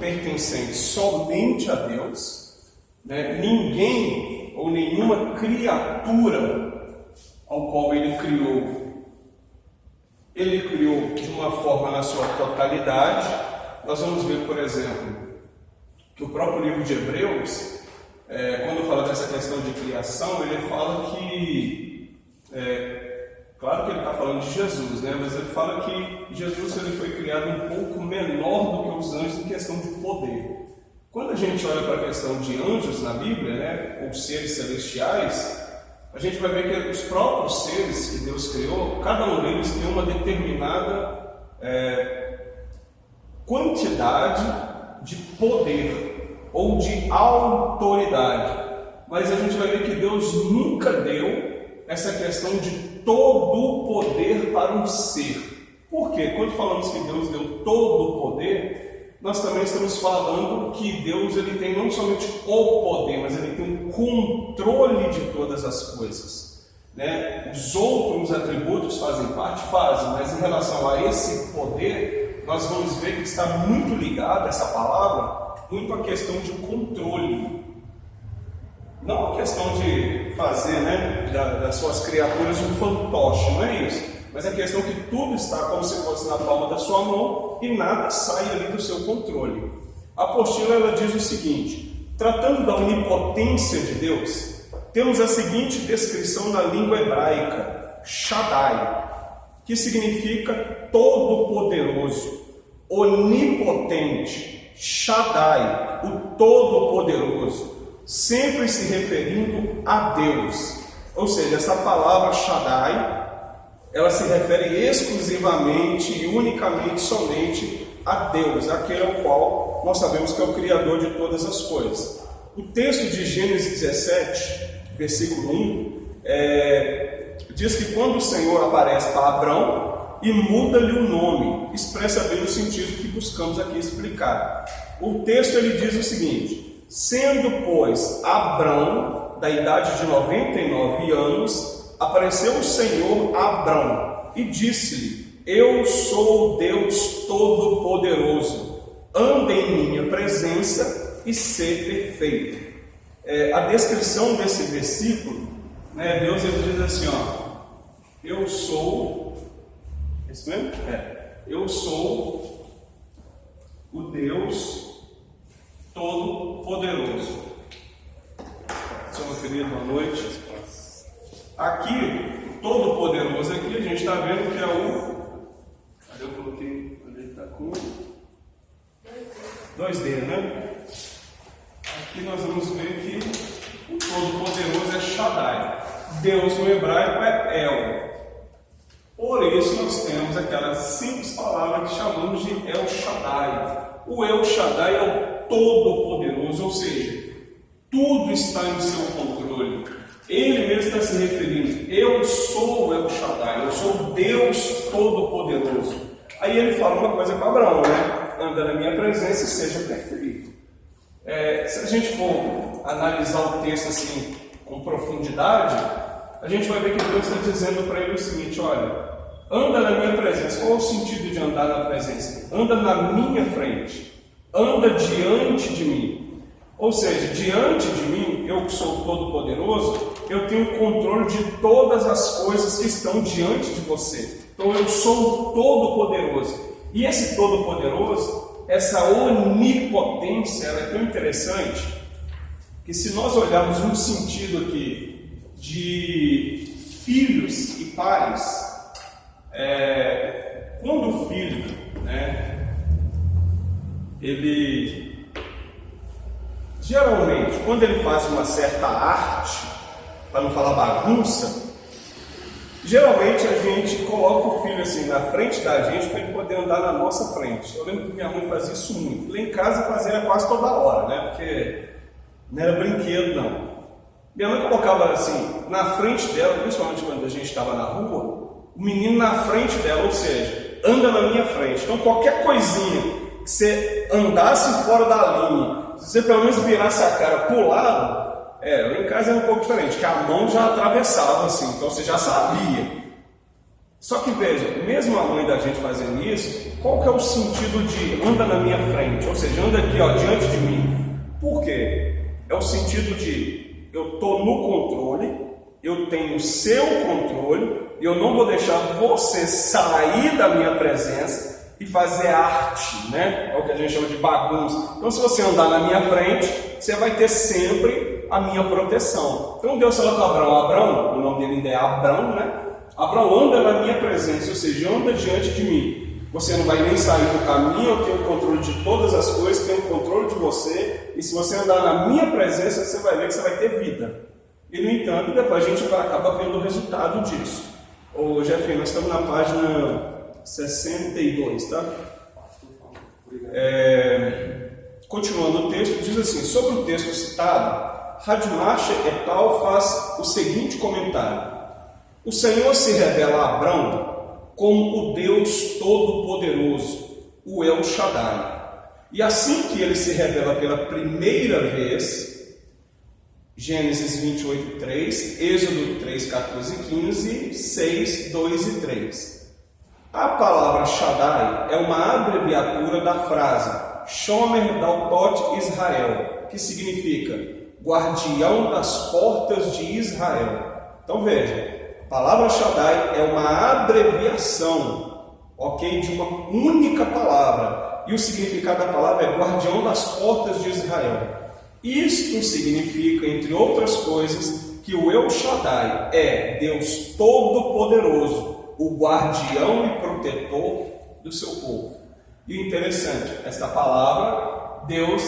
pertencente somente a Deus, né? Ninguém ou nenhuma criatura ao qual ele criou de uma forma na sua totalidade. Nós vamos ver, por exemplo, que o próprio livro de Hebreus, quando fala dessa questão de criação, ele fala que, claro que ele está falando de Jesus, né? Mas ele fala que Jesus ele foi criado um pouco menor do que os anjos em questão de poder. Quando a gente olha para a questão de anjos na Bíblia, né, ou seres celestiais, a gente vai ver que os próprios seres que Deus criou, cada um deles tem uma determinada quantidade de poder ou de autoridade. Mas a gente vai ver que Deus nunca deu essa questão de todo o poder para um ser. Por quê? Quando falamos que Deus deu todo o poder, nós também estamos falando que Deus ele tem não somente o poder, mas ele tem o controle de todas as coisas, né? Os outros atributos fazem parte, mas em relação a esse poder, nós vamos ver que está muito ligado, essa palavra, muito à questão de controle. Não a questão de fazer, né, das suas criaturas um fantoche, não é isso. Mas a questão que tudo está como se fosse na palma da sua mão e nada sai ali do seu controle. A apostila ela diz o seguinte: tratando da onipotência de Deus, temos a seguinte descrição na língua hebraica, Shaddai, que significa todo-poderoso, onipotente, Shaddai, o todo-poderoso, sempre se referindo a Deus. Ou seja, essa palavra Shaddai, ela se refere exclusivamente e unicamente somente a Deus, aquele ao qual nós sabemos que é o Criador de todas as coisas. O texto de Gênesis 17, versículo 1, diz que quando o Senhor aparece para Abrão e muda-lhe o nome, expressa bem o sentido que buscamos aqui explicar. O texto ele diz o seguinte: sendo, pois, Abrão da idade de 99 anos, apareceu o Senhor a Abrão e disse-lhe: eu sou o Deus Todo-Poderoso, anda em minha presença e sê perfeito. A descrição desse versículo, né, Deus ele diz assim, eu sou, isso mesmo? Eu sou o Deus Todo-Poderoso. Senhor, meu querido, boa noite. Aqui, Todo-Poderoso aqui, a gente está vendo que é o... Cadê eu coloquei? Onde ele está com 2D, né? Aqui nós vamos ver que o Todo-Poderoso é Shaddai. Deus no hebraico é El. Por isso nós temos aquela simples palavra que chamamos de El Shaddai. O El Shaddai é o Todo-Poderoso, ou seja, tudo está em seu controle. Ele mesmo está se referindo: eu sou o El Shaddai, eu sou o Deus Todo-Poderoso. Aí ele fala uma coisa para Abraão, né? Anda na minha presença e seja perfeito. Se a gente for analisar o texto assim com profundidade, a gente vai ver que Deus está dizendo para ele o seguinte: olha, anda na minha presença. Qual é o sentido de andar na presença? Anda na minha frente, anda diante de mim. Ou seja, diante de mim, eu que sou todo-poderoso, eu tenho controle de todas as coisas que estão diante de você. Então eu sou o todo-poderoso. E esse todo-poderoso, essa onipotência, ela é tão interessante que, se nós olharmos no sentido aqui de filhos e pais, quando o filho, né, ele... Geralmente, quando ele faz uma certa arte, para não falar bagunça, geralmente a gente coloca o filho assim na frente da gente para ele poder andar na nossa frente. Eu lembro que minha mãe fazia isso muito. Lá em casa fazia quase toda hora, né? Porque não era brinquedo, não. Minha mãe colocava assim, na frente dela, principalmente quando a gente estava na rua, o menino na frente dela, ou seja, anda na minha frente. Então qualquer coisinha que você andasse fora da linha, se você pelo menos virasse a cara para o lado, lá em casa era um pouco diferente, que a mão já atravessava assim, então você já sabia. Só que veja, mesmo a mãe da gente fazendo isso, qual que é o sentido de anda na minha frente? Ou seja, anda aqui, ó, diante de mim. Por quê? É o sentido de eu estou no controle, eu tenho o seu controle, e eu não vou deixar você sair da minha presença e fazer arte, né? É o que a gente chama de bagunça. Então, se você andar na minha frente, você vai ter sempre a minha proteção. Então, Deus falou com Abraão, Abraão, o nome dele ainda é Abraão, né? Abraão, anda na minha presença, ou seja, anda diante de mim. Você não vai nem sair do caminho, eu tenho o controle de todas as coisas, tenho o controle de você, e se você andar na minha presença, você vai ver que você vai ter vida. E, no entanto, depois a gente acaba vendo o resultado disso. Ô, Jeff, nós estamos na página 62, tá? Continuando o texto, diz assim, sobre o texto citado, Radmacher et al. Faz o seguinte comentário. O Senhor se revela a Abrão como o Deus Todo-Poderoso, o El Shaddai. E assim que ele se revela pela primeira vez, Gênesis 28, 3, Êxodo 3, 14 e 15, 6, 2 e 3. A palavra Shaddai é uma abreviatura da frase Shomer Daltot Israel, que significa guardião das portas de Israel. Então veja, a palavra Shaddai é uma abreviação, ok, de uma única palavra. E o significado da palavra é guardião das portas de Israel. Isto significa, entre outras coisas, que o El Shaddai é Deus Todo-Poderoso, o guardião e protetor do seu povo. E o interessante, esta palavra, Deus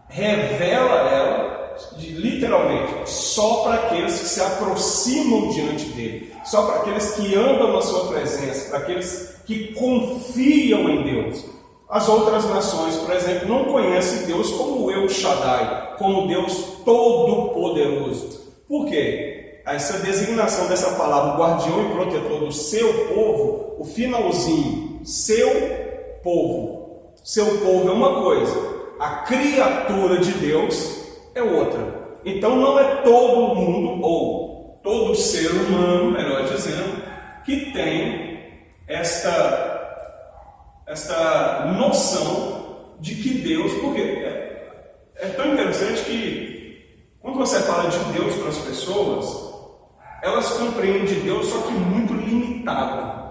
revela ela, literalmente, só para aqueles que se aproximam diante dele, só para aqueles que andam na sua presença, para aqueles que confiam em Deus. As outras nações, por exemplo, não conhecem Deus como o El Shaddai, como Deus Todo-Poderoso. Por quê? Essa designação dessa palavra, guardião e protetor do seu povo, o finalzinho, seu povo. Seu povo é uma coisa, a criatura de Deus é outra. Então não é todo mundo, ou todo ser humano, melhor dizendo, que tem esta noção de que Deus, porque é tão interessante que quando você fala de Deus para as pessoas, elas compreendem Deus só que muito limitado.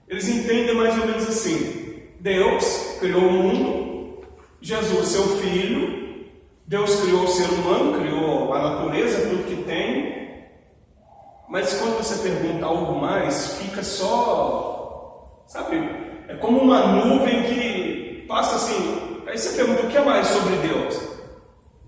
Eles entendem mais ou menos assim: Deus criou o mundo, Jesus seu filho, Deus criou o ser humano, criou a natureza, tudo que tem, mas quando você pergunta algo mais, fica só, sabe, é como uma nuvem que passa assim. Aí você pergunta o que é mais sobre Deus?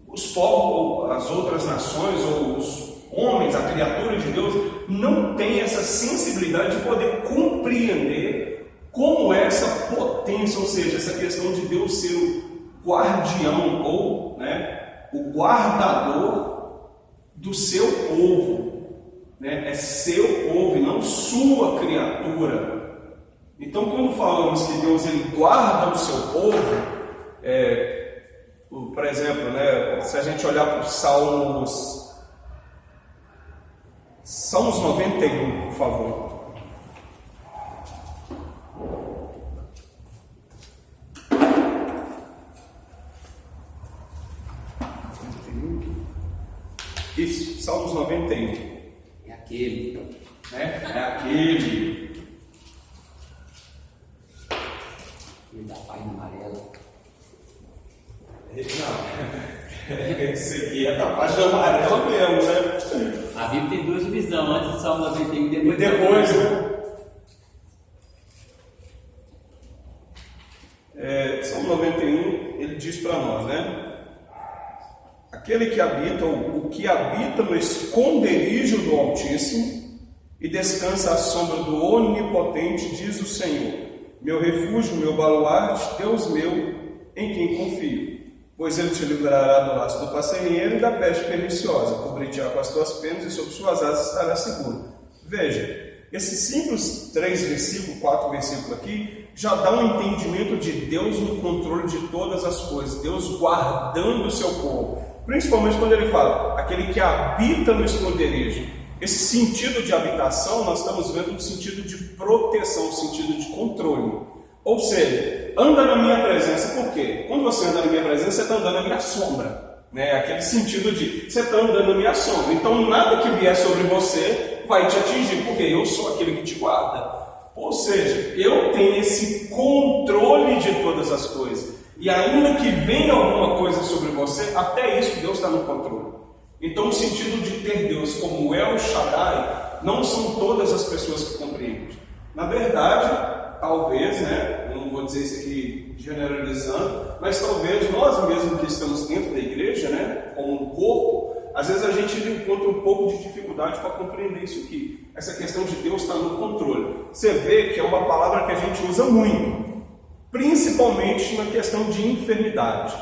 Os povos, as outras nações, ou os homens, a criatura de Deus, não têm essa sensibilidade de poder compreender como é essa potência, ou seja, essa questão de Deus ser o guardião, ou o guardador do seu povo, é seu povo e não sua criatura. Então, quando falamos que Deus ele guarda o seu povo, por exemplo, se a gente olhar para os Salmos 91, por favor. Isso, Salmos 91. É aquele. É aquele. Ele da página amarela. Não, esse aqui é da página amarela mesmo, né? A Bíblia tem duas divisões, antes do Salmo 91 e E depois, Salmo 91, ele diz para nós, aquele que habita, o que habita no esconderijo do Altíssimo e descansa à sombra do Onipotente, diz o Senhor: meu refúgio, meu baluarte, Deus meu, em quem confio. Pois ele te livrará do laço do passarinheiro e da peste perniciosa, cobrir-te-á com as tuas penas e sob suas asas estará seguro. Veja, esses simples 4 versículos aqui, já dá um entendimento de Deus no controle de todas as coisas, Deus guardando o seu povo. Principalmente quando ele fala, aquele que habita no esconderijo. Esse sentido de habitação, nós estamos vendo um sentido de proteção, um sentido de controle. Ou seja, anda na minha presença, por quê? Quando você anda na minha presença, você está andando na minha sombra. Né? Aquele sentido de, você está andando na minha sombra. Então, nada que vier sobre você vai te atingir, porque eu sou aquele que te guarda. Ou seja, eu tenho esse controle de todas as coisas. E ainda que venha alguma coisa sobre você, até isso Deus está no controle. Então, o sentido de ter Deus como El Shaddai, não são todas as pessoas que compreendem. Na verdade, talvez, né, eu não vou dizer isso aqui generalizando, mas talvez nós mesmos que estamos dentro da igreja, né, como um corpo, às vezes a gente encontra um pouco de dificuldade para compreender isso aqui. Essa questão de Deus estar no controle. Você vê que é uma palavra que a gente usa muito, principalmente na questão de enfermidade.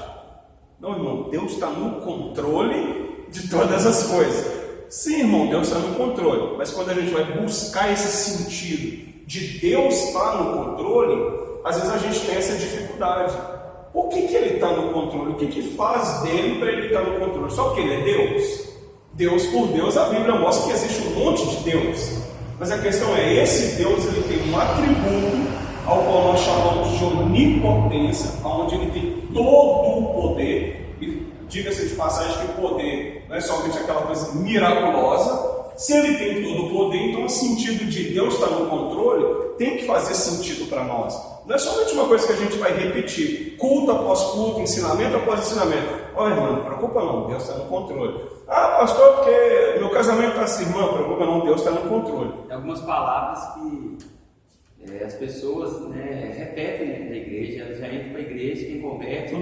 Não, irmão, Deus está no controle de todas as coisas. Sim, irmão, Deus está no controle. Mas quando a gente vai buscar esse sentido de Deus estar no controle, às vezes a gente tem essa dificuldade. Por que ele está no controle? O que faz dele para ele estar no controle? Só porque ele é Deus? Deus por Deus, a Bíblia mostra que existe um monte de Deus. Mas a questão é, esse Deus ele tem um atributo ao qual nós chamamos de onipotência, onde ele tem todo o poder. E diga-se de passagem que o poder não é somente aquela coisa miraculosa. Se ele tem todo o poder, então o sentido de Deus estar no controle tem que fazer sentido para nós. Não é somente uma coisa que a gente vai repetir, culto após culto, ensinamento após ensinamento. Olha, irmão, não preocupa não, Deus está no controle. Ah, pastor, porque meu casamento está assim. Irmão, não preocupa não, Deus está no controle. Tem algumas palavras que as pessoas, né, repetem na igreja, elas já entram para a igreja, quem converte.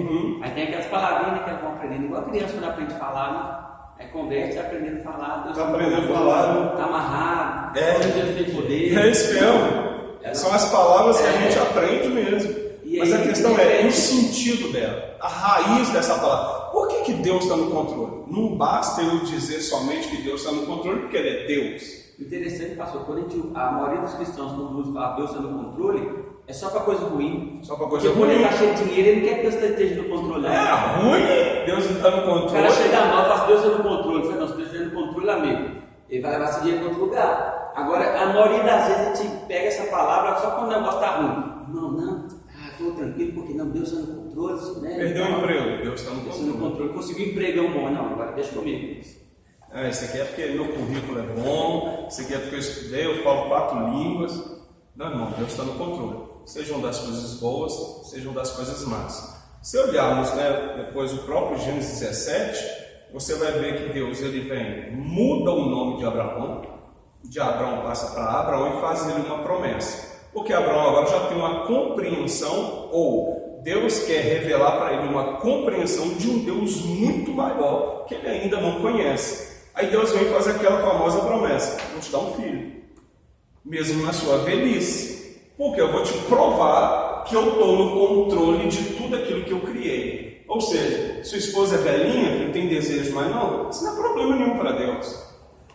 Aí tem aquelas palavrinhas que elas vão aprendendo, igual a criança quando aprende a falar, né? Aí converte, aprendendo a falar, Deus está aprendendo a falar, está amarrado, Deus tem poder. É isso mesmo. São as palavras que a gente aprende mesmo. Mas a questão é o sentido dela, a raiz dessa palavra. Por que Deus está no controle? Não basta eu dizer somente que Deus está no controle, porque Ele é Deus. Interessante, pastor, quando a maioria dos cristãos, quando usa para Deus está no controle, é só para coisa ruim. Só para coisa ruim. Porque quando ele está cheio de dinheiro, ele não quer que Deus esteja no controle. É ruim, Deus não está no controle. O cara chega mal, fala, Deus está no controle. Eu falo, não, se Deus está no controle, amigo, ele vai levar esse dinheiro para outro lugar. Agora, a maioria das vezes a gente pega essa palavra só quando o negócio está ruim. Não, estou tranquilo, porque não, Deus está no controle. Né? Perdeu o emprego, Deus está no controle. Deus está no controle. Conseguiu um empregão bom, não, agora deixa comigo. Isso aqui é porque meu currículo é bom, isso aqui é porque eu estudei, eu falo 4 línguas. Não, Deus está no controle. Sejam das coisas boas, sejam das coisas más. Se olharmos, né, depois o próprio Gênesis 17, você vai ver que Deus ele vem, muda o nome de Abraão passa para Abraão e faz ele uma promessa. Porque Abraão agora já tem uma compreensão, ou Deus quer revelar para ele uma compreensão de um Deus muito maior que ele ainda não conhece. Aí Deus vem e faz aquela famosa promessa: vou te dar um filho, mesmo na sua velhice, porque eu vou te provar que eu estou no controle de tudo aquilo que eu criei. Ou seja, sua esposa é velhinha, não tem desejo mais não, isso não é problema nenhum para Deus,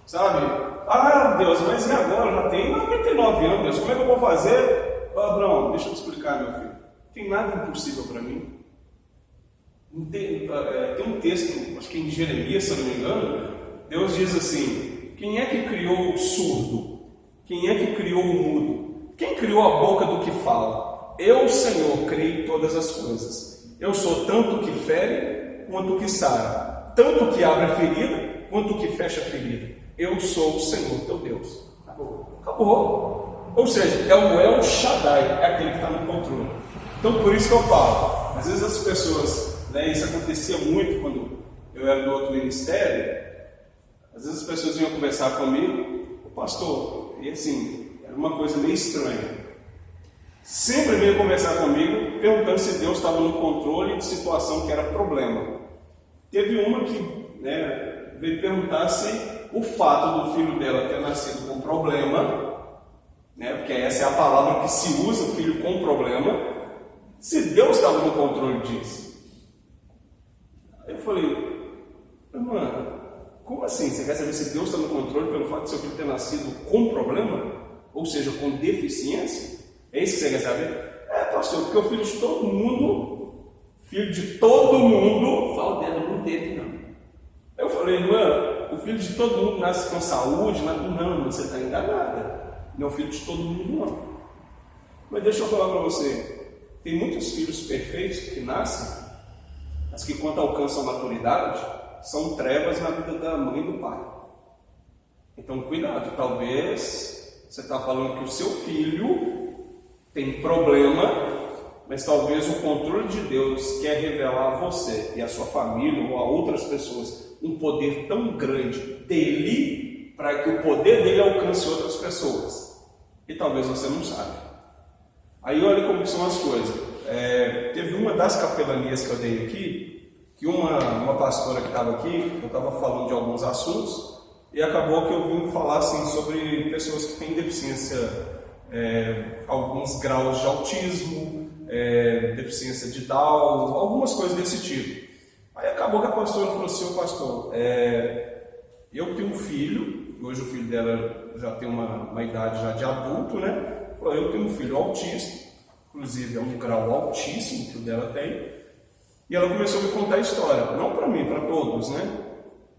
sabe? Ah, Deus, mas e agora? Já tem 99 anos, Deus, como é que eu vou fazer? Abraão, deixa eu te explicar, meu filho, não tem nada impossível para mim. Tem um texto, acho que em Jeremias, se eu não me engano, Deus diz assim: quem é que criou o surdo? Quem é que criou o mudo? Quem criou a boca do que fala? Eu, Senhor, criei todas as coisas. Eu sou tanto que fere quanto que sara, tanto que abre a ferida quanto que fecha a ferida. Eu sou o Senhor teu Deus. Acabou. Ou seja, é o El Shaddai, é aquele que está no controle. Então por isso que eu falo, às vezes as pessoas, né, isso acontecia muito quando eu era do outro ministério. Às vezes as pessoas vinham conversar comigo, pastor, e assim, era uma coisa meio estranha. Sempre vinha conversar comigo, perguntando se Deus estava no controle de situação que era problema. Teve uma que, né, veio perguntar se o fato do filho dela ter nascido com problema, né, porque essa é a palavra que se usa, filho com problema, se Deus estava no controle disso. Aí eu falei, irmã, como assim? Você quer saber se Deus está no controle pelo fato de seu filho ter nascido com problema? Ou seja, com deficiência? É isso que você quer saber? Pastor, porque o filho de todo mundo, só o dedo não teve, não. Eu falei, irmã, o filho de todo mundo nasce com saúde, mas não, você está enganada. Não é o filho de todo mundo, não. Mas deixa eu falar para você, tem muitos filhos perfeitos que nascem, mas que quando alcançam a maturidade, são trevas na vida da mãe e do pai. Então cuidado, talvez você está falando que o seu filho tem problema, mas talvez o controle de Deus quer revelar a você e a sua família ou a outras pessoas um poder tão grande dele, para que o poder dele alcance outras pessoas. E talvez você não saiba. Aí olha como são as coisas. Teve uma das capelanias que eu dei aqui, que uma pastora que estava aqui, eu estava falando de alguns assuntos, e acabou que eu vim falar assim, sobre pessoas que têm deficiência, alguns graus de autismo, deficiência de Down, algumas coisas desse tipo. Aí acabou que a pastora falou assim: pastor, eu tenho um filho, hoje o filho dela já tem uma idade já de adulto, né? Eu tenho um filho autista, inclusive é um grau altíssimo que o dela tem, e ela começou a me contar a história, não para mim, para todos, né?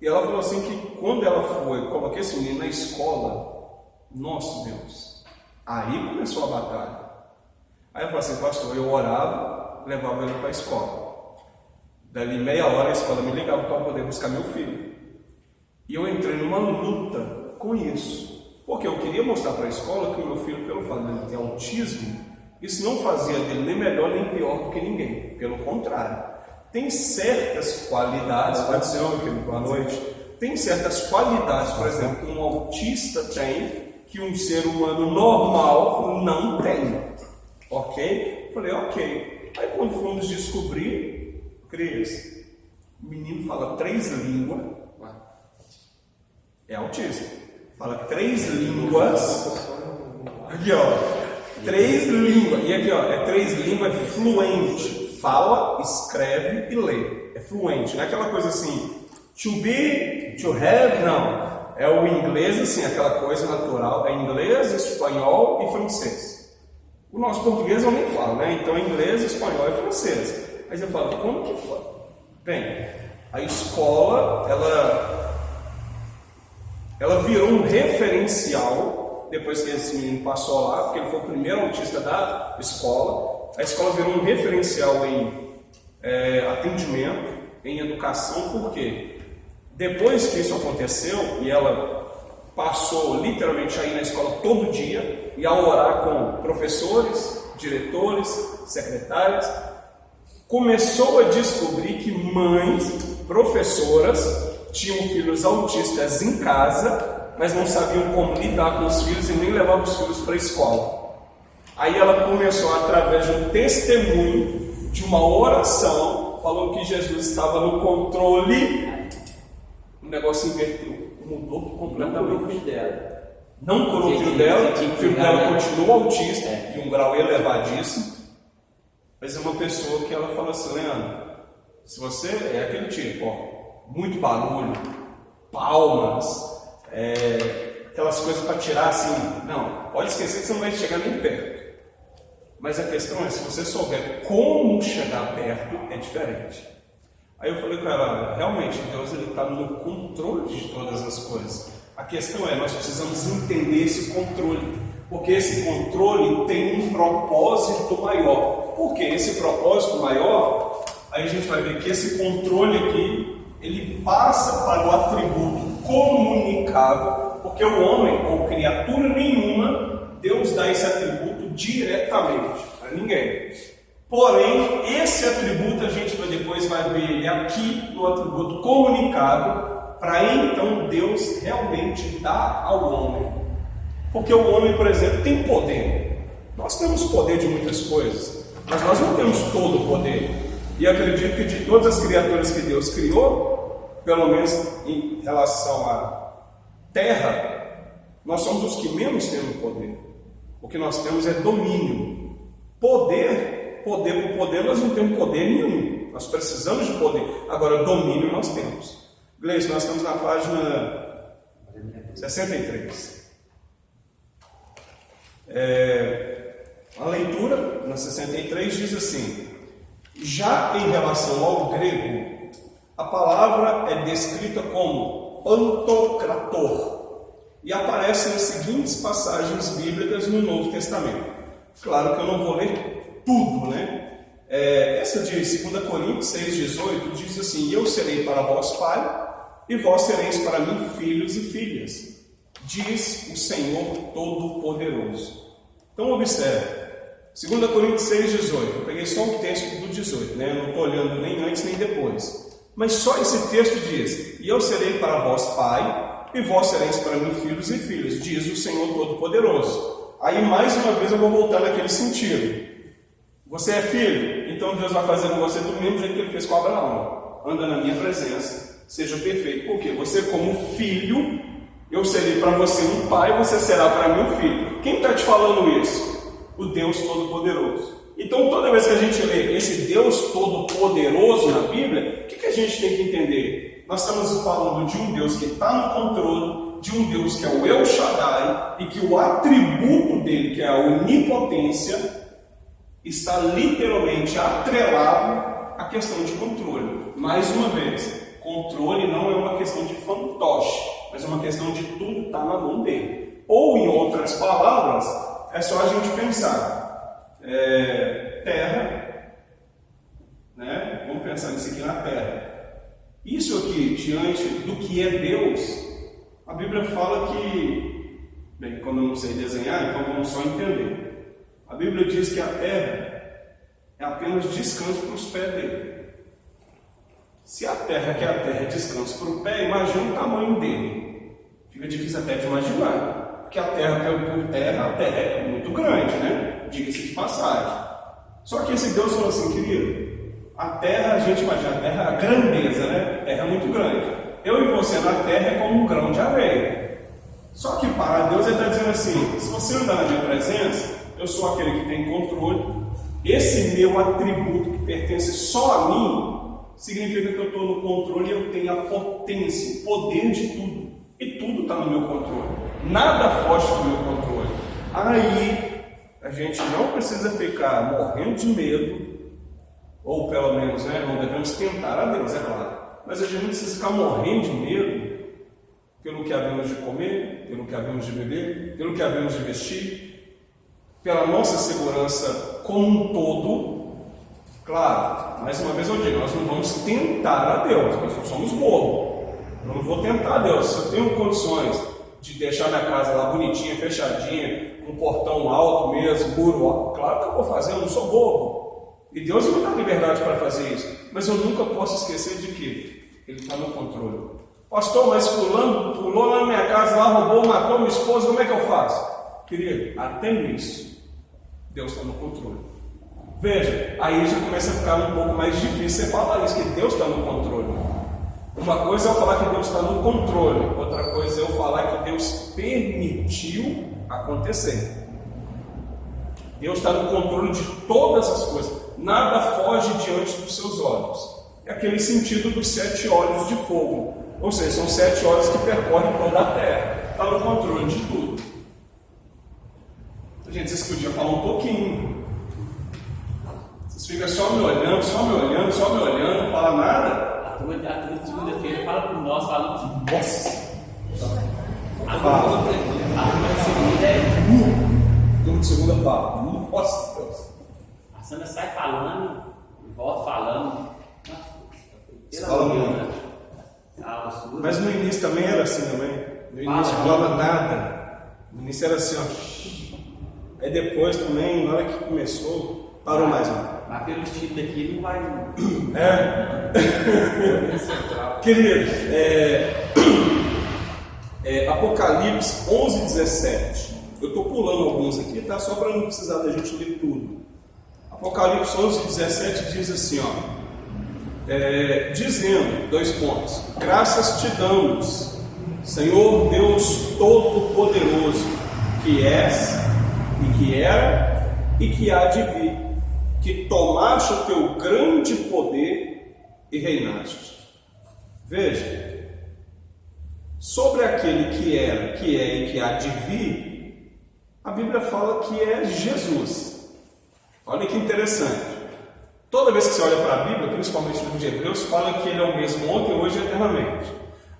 E ela falou assim que quando ela coloquei esse menino na escola, nosso Deus, aí começou a batalha. Aí eu falei assim: pastor, eu orava, levava ele para a escola. Dali meia hora a escola me ligava para poder buscar meu filho. E eu entrei numa luta com isso. Porque eu queria mostrar para a escola que o meu filho, pelo fato de ele ter autismo, isso não fazia dele nem melhor nem pior do que ninguém. Pelo contrário. Tem certas qualidades, pode ser, meu querido, boa noite. Tem certas qualidades, por exemplo, que um autista tem, que um ser humano normal não tem. Ok? Falei, ok. Aí quando fomos descobrir, Cris, o menino fala 3 línguas. É autismo. Fala 3 línguas. Aqui, ó. 3 línguas. E aqui, ó. 3 línguas fluente. Fala, escreve e lê. É fluente. Não é aquela coisa assim, to be, to have, não. É o inglês, assim, aquela coisa natural. É inglês, espanhol e francês. O nosso português eu nem falo, né? Então, inglês, espanhol e francês. Aí você fala, como que foi? Bem, a escola, ela virou um referencial, depois que esse menino passou lá, porque ele foi o primeiro autista da escola. A escola virou um referencial em atendimento, em educação, por quê? Depois que isso aconteceu, e ela passou literalmente a ir na escola todo dia, e a orar com professores, diretores, secretárias, começou a descobrir que mães, professoras, tinham filhos autistas em casa, mas não sabiam como lidar com os filhos e nem levavam os filhos para a escola. Aí ela começou, através de um testemunho, de uma oração, falando que Jesus estava no controle, o negócio inverteu, mudou completamente. Não o filho dela. Não curou o filho dela, o filho dela continua autista, de um grau elevadíssimo, mas é uma pessoa que ela fala assim: Leandro, se você é aquele tipo, ó, muito barulho, palmas, aquelas coisas para tirar assim, não, pode esquecer que você não vai chegar nem perto. Mas a questão é, se você souber como chegar perto, é diferente. Aí eu falei com ela: realmente, Deus está no controle de todas as coisas. A questão é, nós precisamos entender esse controle, porque esse controle tem um propósito maior. Por quê? Esse propósito maior, aí a gente vai ver que esse controle aqui, ele passa para o atributo comunicável, porque o homem, ou criatura nenhuma, Deus dá esse atributo diretamente para ninguém. Porém, esse atributo a gente depois vai ver ele aqui no atributo comunicável, para então Deus realmente dar ao homem. Porque o homem, por exemplo, tem poder. Nós temos poder de muitas coisas, mas nós não temos todo o poder. E acredito que de todas as criaturas que Deus criou, pelo menos em relação à terra, nós somos os que menos temos poder. O que nós temos é domínio. Poder por poder, nós não temos poder nenhum. Nós precisamos de poder. Agora, domínio nós temos. Gleice, nós estamos na página 63. A leitura, na 63, diz assim: já em relação ao grego, a palavra é descrita como Pantocrator. E aparece nas seguintes passagens bíblicas no Novo Testamento. Claro que eu não vou ler tudo, né? Essa de 2 Coríntios 6,18 diz assim: eu serei para vós pai, e vós sereis para mim filhos e filhas, diz o Senhor Todo-Poderoso. Então observe, 2 Coríntios 6,18, eu peguei só o texto do 18, né? Eu não estou olhando nem antes nem depois, mas só esse texto diz: e eu serei para vós pai, e vós sereis para mim filhos e filhas, diz o Senhor Todo-Poderoso. Aí mais uma vez eu vou voltar naquele sentido. Você é filho? Então Deus vai fazer com você do mesmo jeito que Ele fez com Abraão. Anda na minha presença, seja perfeito. Porque você como filho, eu serei para você um pai, você será para mim um filho. Quem está te falando isso? O Deus Todo-Poderoso. Então toda vez que a gente lê esse Deus Todo-Poderoso na Bíblia, o que a gente tem que entender? Nós estamos falando de um Deus que está no controle, de um Deus que é o El Shaddai, e que o atributo dele, que é a onipotência, está literalmente atrelado à questão de controle. Mais uma vez, controle não é uma questão de fantoche, mas é uma questão de tudo estar na mão dele. Ou, em outras palavras, é só a gente pensar. Terra, né? Vamos pensar nisso aqui na terra. Isso aqui, diante do que é Deus, a Bíblia fala que, bem, quando eu não sei desenhar, então vamos só entender. A Bíblia diz que a terra é apenas descanso para os pés dele. Se a terra, que é a terra, é descanso para o pé, imagina o tamanho dele. Fica difícil até de imaginar. Porque a terra é muito grande, né? Diga-se de passagem. Só que esse Deus falou assim, querido, a terra, a gente imagina, a terra, a grandeza, né? A terra é muito grande. Eu e você na terra é como um grão de areia. Só que para Deus Ele está dizendo assim, se você andar na minha presença, eu sou aquele que tem controle. Esse meu atributo que pertence só a mim, significa que eu estou no controle e eu tenho a potência, o poder de tudo. E tudo está no meu controle. Nada foge do meu controle. Aí, a gente não precisa ficar morrendo de medo, ou pelo menos, né, não devemos tentar a Deus, é claro. Mas a gente não precisa ficar morrendo de medo pelo que havemos de comer, pelo que havemos de beber, pelo que havemos de vestir, pela nossa segurança como um todo. Claro, mais uma vez eu digo, nós não vamos tentar a Deus, nós não somos bobos. Eu não vou tentar a Deus. Se eu tenho condições de deixar minha casa lá bonitinha, fechadinha, com um portão alto mesmo, muro alto, claro que eu vou fazer, eu não sou bobo. E Deus me dá liberdade para fazer isso. Mas eu nunca posso esquecer de que Ele está no controle. Pastor, mas fulano pulou lá na minha casa, lá roubou, matou minha esposa, como é que eu faço? Querido, até nisso, Deus está no controle. Veja, aí já começa a ficar um pouco mais difícil você falar isso, que Deus está no controle. Uma coisa é eu falar que Deus está no controle, outra coisa é eu falar que Deus permitiu acontecer. Deus está no controle de todas as coisas, nada foge diante dos seus olhos. É aquele sentido dos 7 olhos de fogo, ou seja, são 7 olhos que percorrem toda a terra, está no controle de tudo. Gente, vocês podiam falar um pouquinho. Vocês ficam só me olhando, não fala nada. A turma de segunda-feira fala por nós, fala de Nossa! a turma de segunda é A turma de segunda fala. Nossa Deus! a Sandra sai falando e volta falando. Você fala muito. Mas no início também era assim também. No início não falava nada. No início era assim, ó. Aí depois também, na hora que começou, parou mais um. Mas pelo estilo daqui não vai. Querido, Apocalipse 11:17. Eu estou pulando alguns aqui, tá? Só para não precisar da gente ler tudo. Apocalipse 11:17 diz assim, ó. Dizendo, 2 pontos. Graças te damos, Senhor Deus Todo-Poderoso, que és, e que era, e que há de vir, que tomaste o teu grande poder e reinaste. Veja, sobre aquele que era, que é e que há de vir, a Bíblia fala que é Jesus. Olha que interessante. Toda vez que você olha para a Bíblia, principalmente no livro de Hebreus, fala que ele é o mesmo ontem, hoje e eternamente.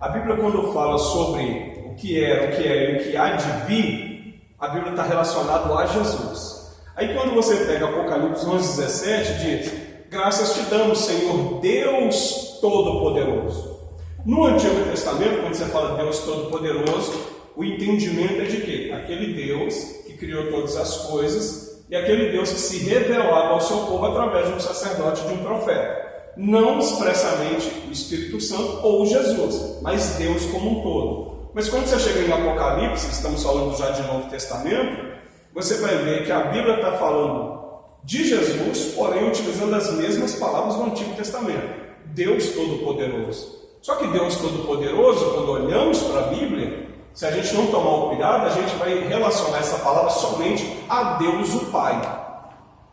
A Bíblia, quando fala sobre o que era, o que é e o que há de vir, a Bíblia está relacionada a Jesus. Aí quando você pega Apocalipse 11:17, diz: graças te damos, Senhor Deus Todo-Poderoso. No Antigo Testamento, quando você fala Deus Todo-Poderoso, o entendimento é de quê? Aquele Deus que criou todas as coisas e aquele Deus que se revelava ao seu povo através de um sacerdote, de um profeta. Não expressamente o Espírito Santo ou Jesus, mas Deus como um todo. Mas quando você chega em Apocalipse, estamos falando já de Novo Testamento, você vai ver que a Bíblia está falando de Jesus, porém utilizando as mesmas palavras do Antigo Testamento. Deus Todo-Poderoso. Só que Deus Todo-Poderoso, quando olhamos para a Bíblia, se a gente não tomar o cuidado, a gente vai relacionar essa palavra somente a Deus o Pai.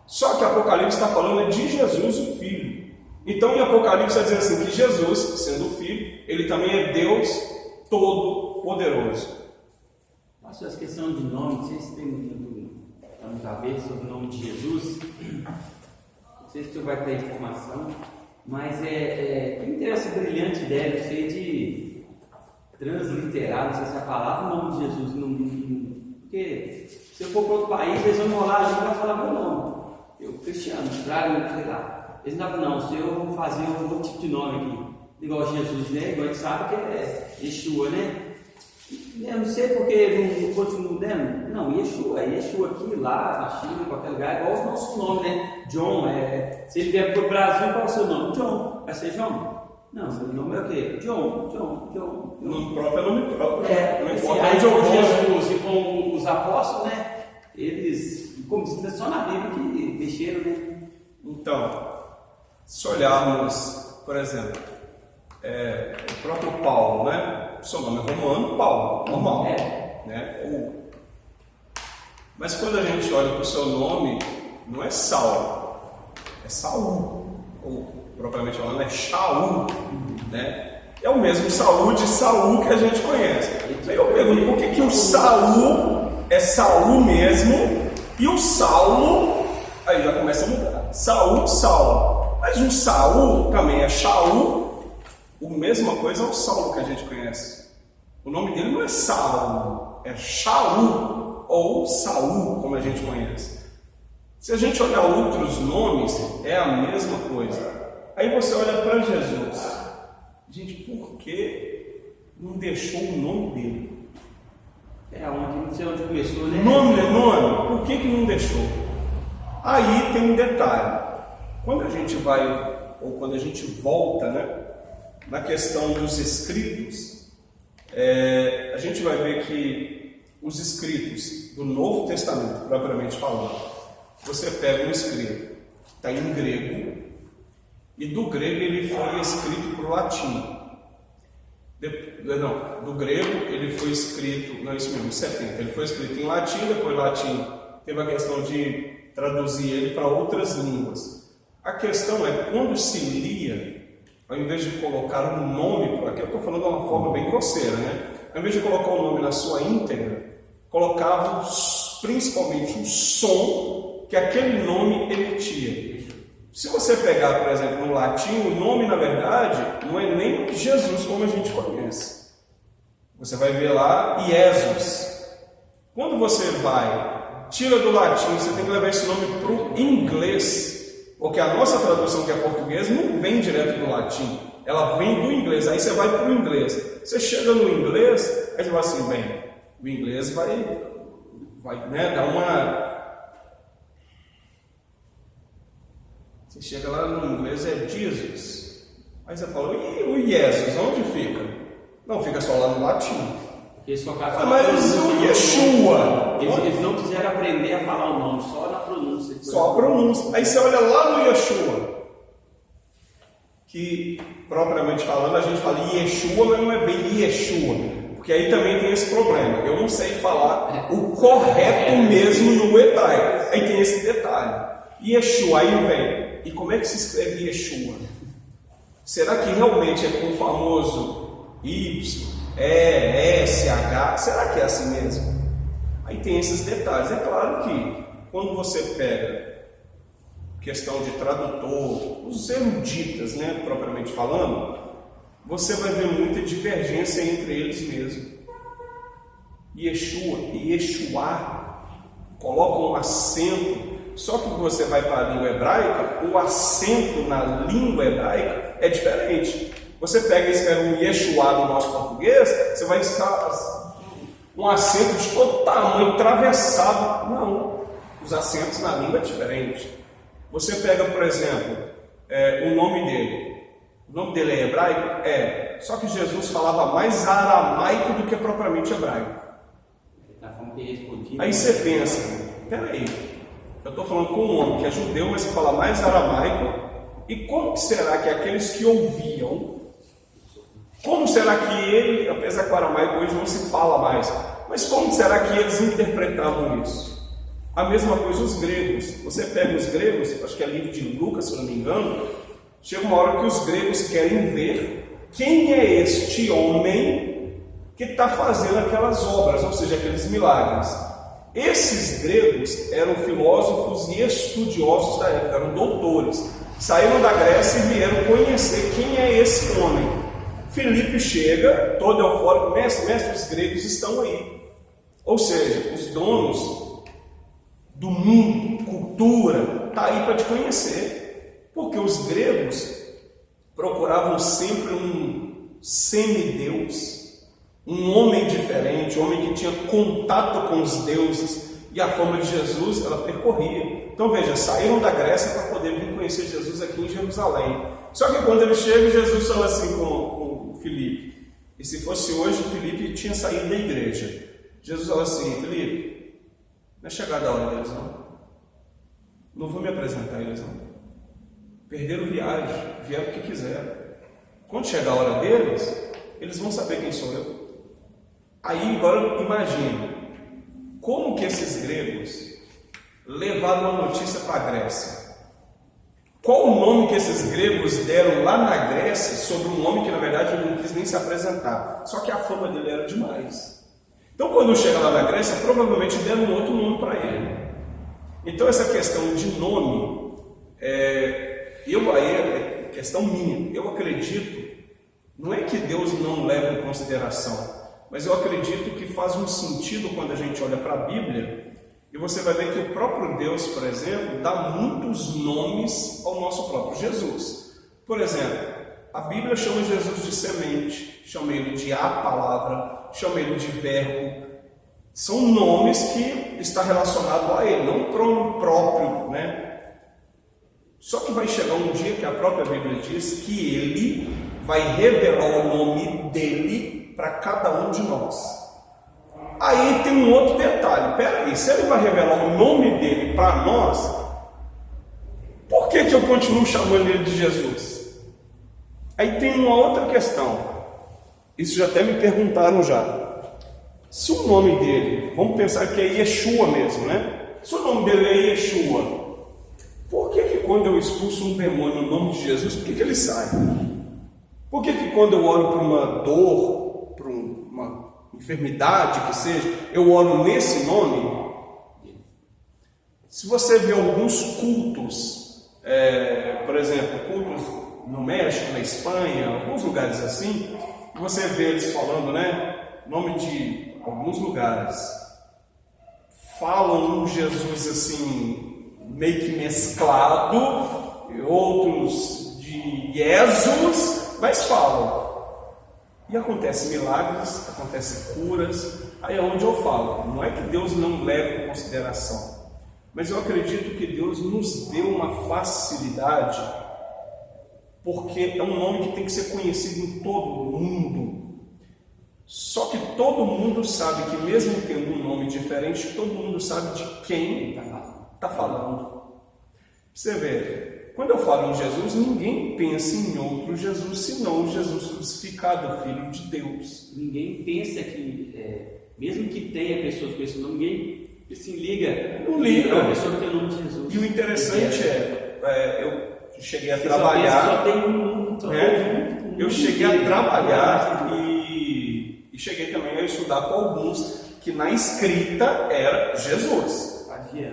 Só que Apocalipse está falando de Jesus o Filho. Então, em Apocalipse está dizendo assim, que Jesus, sendo o Filho, ele também é Deus Todo-Poderoso. Pastor, essa questão de nome, vocês têm muito na cabeça sobre o nome de Jesus? Não sei se você vai ter informação, mas tem essa brilhante ideia, eu sei, de transliterar, não sei se é a palavra, o nome de Jesus. Porque se eu for para outro país, eles vão enrolar a gente vai falar meu nome. Eu, cristiano, sei lá. Eles não falam, não, se eu vou fazer um outro tipo de nome aqui, igual Jesus, né? Igual a gente sabe que é Yeshua, né? Eu não sei porque não continuo dando. Não, Yeshua aqui, lá, na China, em qualquer lugar, igual os nossos nomes, né? John, se ele vier para o Brasil, qual é o seu nome? John, vai ser John? Não, seu nome é o quê? John. No próprio nome próprio. Aí com Jesus e com os apóstolos, né? Eles, como diz, só na Bíblia que mexeram, né? Então, se olharmos, por exemplo, o próprio Paulo, né? O seu nome é romano, Paulo, normal. Né? Mas quando a gente olha para o seu nome, não é Saulo, é Saul, ou propriamente falando, é Shaul, né? É o mesmo Saul de Saul que a gente conhece. Aí eu pergunto, por que o Saul é Saul mesmo e o Saulo, aí já começa a mudar. Saulo. Mas o Saul também é Shaul, a mesma coisa é o Saulo que a gente conhece. O nome dele não é Saulo, é Shaul ou Saul, como a gente conhece. Se a gente olhar outros nomes, é a mesma coisa. Aí você olha para Jesus. Gente, por que não deixou o nome dele? Não sei onde começou, né? Nome, por que não deixou? Aí tem um detalhe. Quando a gente vai, ou quando a gente volta, né, na questão dos escritos, a gente vai ver que os escritos do Novo Testamento, propriamente falando, você pega um escrito, está em grego, e do grego ele foi escrito para o latim. Do grego ele foi escrito, não, isso mesmo, 70, ele foi escrito em latim, depois latim teve a questão de traduzir ele para outras línguas. A questão é, quando se lia, ao invés de colocar um nome, aqui eu estou falando de uma forma bem grosseira, né? Ao invés de colocar o nome na sua íntegra, colocava principalmente o som que aquele nome emitia. Se você pegar, por exemplo, no latim, o nome, na verdade, não é nem Jesus como a gente conhece. Você vai ver lá, Jesus. Quando você tira do latim, você tem que levar esse nome para o inglês. Porque a nossa tradução, que é português, não vem direto do latim, ela vem do inglês. Aí você vai para o inglês. Você chega no inglês, aí você vai assim, bem, o inglês vai né, dar uma... Você chega lá no inglês, é Jesus. Aí você fala, e o Jesus, onde fica? Não, fica só lá no latim. Mas o Yeshua. Eles não quiseram aprender a falar o nome, só na pronúncia. Só a pronúncia. Aí você olha lá no Yeshua, que propriamente falando a gente fala Yeshua, mas não é bem Yeshua, porque aí também tem esse problema. Eu não sei falar o correto mesmo no hebraico. Aí tem esse detalhe. Yeshua, aí vem. E como é que se escreve Yeshua? Será que realmente é com o famoso Y? SH, será que é assim mesmo? Aí tem esses detalhes. É claro que quando você pega questão de tradutor, os eruditas, né, propriamente falando, você vai ver muita divergência entre eles mesmo. Yeshua e Yeshua colocam um acento, só que quando você vai para a língua hebraica, o acento na língua hebraica é diferente. Você pega e escreve um Yeshua no nosso português, você vai estar um acento de todo tamanho, atravessado. Não, os acentos na língua é diferente. Você pega, por exemplo, o nome dele. O nome dele é hebraico? É. Só que Jesus falava mais aramaico do que propriamente hebraico. Aí você pensa, peraí, eu estou falando com um homem que é judeu, mas que fala mais aramaico. E como será que aqueles que ouviam, como será que ele, apesar que o aramaico hoje não se fala mais, mas como será que eles interpretavam isso? A mesma coisa os gregos. Você pega os gregos, acho que é livro de Lucas, se eu não me engano, chega uma hora que os gregos querem ver quem é este homem que está fazendo aquelas obras, ou seja, aqueles milagres. Esses gregos eram filósofos e estudiosos da época, eram doutores. Saíram da Grécia e vieram conhecer quem é esse homem. Filipe chega, todo eufórico, mestre, os gregos estão aí. Ou seja, os donos do mundo, cultura, está aí para te conhecer. Porque os gregos procuravam sempre um semideus, um homem diferente, um homem que tinha contato com os deuses. E a fama de Jesus, ela percorria. Então veja, saíram da Grécia para poder vir conhecer Jesus aqui em Jerusalém. Só que quando ele chega, Jesus fala assim com Filipe. E se fosse hoje, Filipe tinha saído da igreja. Jesus fala assim: Filipe, não é chegada a hora deles não. Não vou me apresentar a eles não. Perderam viagem, vieram o que quiseram. Quando chegar a hora deles, eles vão saber quem sou eu. Aí agora imagine como que esses gregos levaram a notícia para a Grécia. Qual o nome que esses gregos deram lá na Grécia sobre um homem que na verdade ele não quis nem se apresentar? Só que a fama dele era demais. Então quando chega lá na Grécia, provavelmente deram um outro nome para ele. Então essa questão de nome, é questão minha. Eu acredito, não é que Deus não leva em consideração, mas eu acredito que faz um sentido quando a gente olha para a Bíblia e você vai ver que o próprio Deus, por exemplo, dá muitos nomes ao nosso próprio Jesus. Por exemplo, a Bíblia chama Jesus de semente, chama ele de a palavra, chama ele de verbo. São nomes que está relacionado a ele, não prono próprio, né? Só que vai chegar um dia que a própria Bíblia diz que ele vai revelar o nome dele para cada um de nós. Aí tem um outro detalhe. Peraí, se ele vai revelar o nome dele para nós, por que eu continuo chamando ele de Jesus? Aí tem uma outra questão. Isso já até me perguntaram já. Se o nome dele, vamos pensar que é Yeshua mesmo, né? Se o nome dele é Yeshua, por que quando eu expulso um demônio no nome de Jesus, por que ele sai? Por que quando eu oro por uma dor, por uma enfermidade que seja, eu oro nesse nome? Se você vê alguns cultos, por exemplo, cultos no México, na Espanha, alguns lugares assim, você vê eles falando, né? Nome de alguns lugares. Falam um Jesus assim, meio que mesclado, e outros de Jesus, mas falam. E acontecem milagres, acontecem curas. Aí é onde eu falo, não é que Deus não leva em consideração, mas eu acredito que Deus nos deu uma facilidade, porque é um nome que tem que ser conhecido em todo o mundo. Só que todo mundo sabe que mesmo tendo um nome diferente, todo mundo sabe de quem está falando. Você vê, quando eu falo em Jesus, ninguém pensa em outro Jesus, senão o Jesus crucificado, Filho de Deus. Ninguém pensa que, mesmo que tenha pessoas com esse nome, ninguém se liga. Não liga. A pessoa que tem o nome de Jesus. E o interessante eu cheguei a trabalhar. Só tem um. Eu cheguei a trabalhar e cheguei também a estudar com alguns que na escrita era Jesus.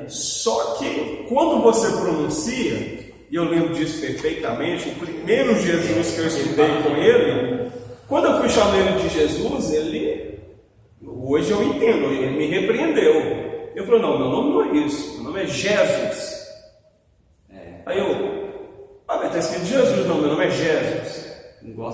Só que quando você pronuncia, e eu lembro disso perfeitamente, o primeiro Jesus que eu estudei com ele, quando eu fui chamar ele de Jesus, hoje eu entendo, ele me repreendeu. Eu falei, não, meu nome não é isso, meu nome é Jesus. Aí mas está escrito Jesus, não, meu nome é Jesus.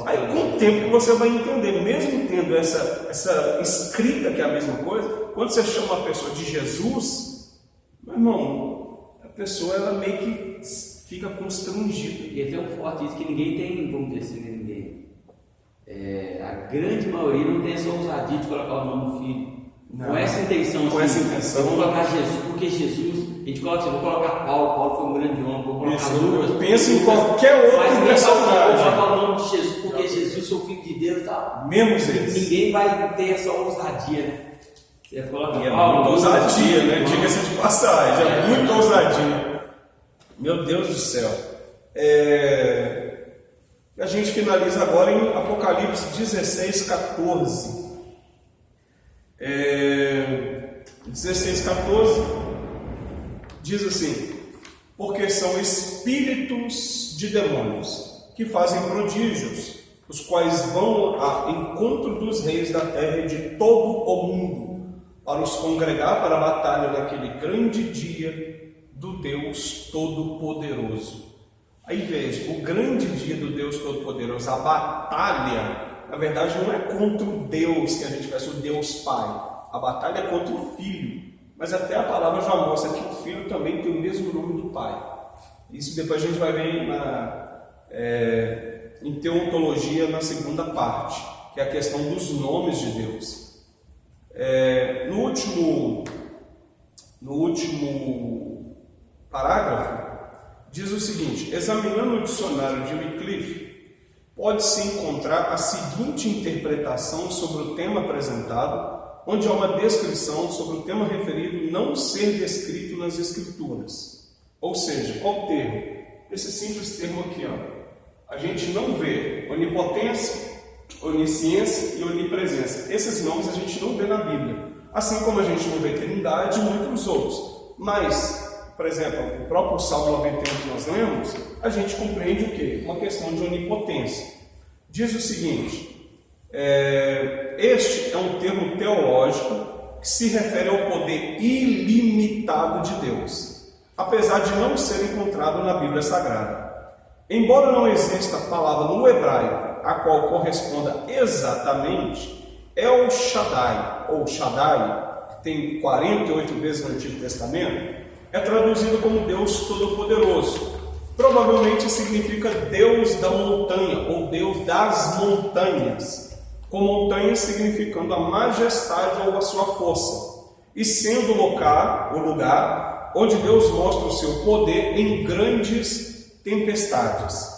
Aí com o tempo que você vai entender, mesmo tendo essa escrita que é a mesma coisa, quando você chama a pessoa de Jesus, meu irmão, a pessoa ela meio que fica constrangida. E tem um forte isso que ninguém tem, vamos dizer assim, ninguém. A grande maioria não tem essa ousadia de colocar o nome do filho. Não. Com essa intenção, Com essa intenção. Eu vou colocar Jesus, porque Jesus, a gente coloca, vou colocar Paulo foi um grande homem, vou colocar Lucas. Pensa em qualquer outro personagem. Vou colocar o nome de Jesus, porque Jesus é o Filho de Deus e tal. Mesmo eles. Ninguém vai ter essa ousadia, né? Você coloca muita ousadia, né? Diga-se de passagem, é muita ousadia. Meu Deus do céu. A gente finaliza agora em Apocalipse 16, 14. 16, 14 diz assim: porque são espíritos de demônios que fazem prodígios, os quais vão ao encontro dos reis da terra e de todo o mundo, para os congregar para a batalha naquele grande dia do Deus Todo-Poderoso. Aí veja, o grande dia do Deus Todo-Poderoso, a batalha, na verdade não é contra o Deus que a gente faz, o Deus Pai. A batalha é contra o Filho. Mas até a palavra já mostra que o Filho também tem o mesmo nome do Pai. Isso depois a gente vai ver em teontologia na segunda parte, que é a questão dos nomes de Deus. No último parágrafo, diz o seguinte: examinando o dicionário de Wycliffe, pode-se encontrar a seguinte interpretação sobre o tema apresentado, onde há uma descrição sobre o tema referido não ser descrito nas Escrituras. Ou seja, qual termo? Esse simples termo aqui, a gente não vê onipotência, onisciência e onipresença. Esses nomes a gente não vê na Bíblia. Assim como a gente não vê trindade e muitos outros. Mas, por exemplo, o próprio Salmo 91 que nós lemos, a gente compreende o quê? Uma questão de onipotência. Diz o seguinte: este é um termo teológico que se refere ao poder ilimitado de Deus, apesar de não ser encontrado na Bíblia Sagrada. Embora não exista palavra no hebraico a qual corresponda exatamente, El Shaddai, ou Shaddai, que tem 48 vezes no Antigo Testamento, é traduzido como Deus Todo-Poderoso. Provavelmente significa Deus da montanha, ou Deus das montanhas, com montanha significando a majestade ou a sua força, e sendo o lugar onde Deus mostra o seu poder em grandes tempestades.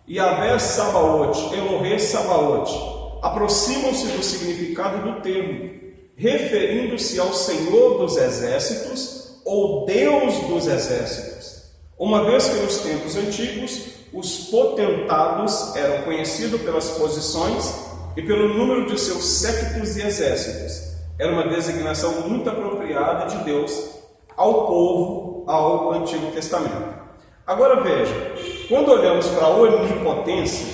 Yahvé Sabaoth, Elohê Sabaoth, aproximam-se do significado do termo, referindo-se ao Senhor dos Exércitos ou Deus dos Exércitos, uma vez que nos tempos antigos os potentados eram conhecidos pelas posições e pelo número de seus séquitos e exércitos. Era uma designação muito apropriada de Deus ao povo ao Antigo Testamento. Agora veja, quando olhamos para a onipotência,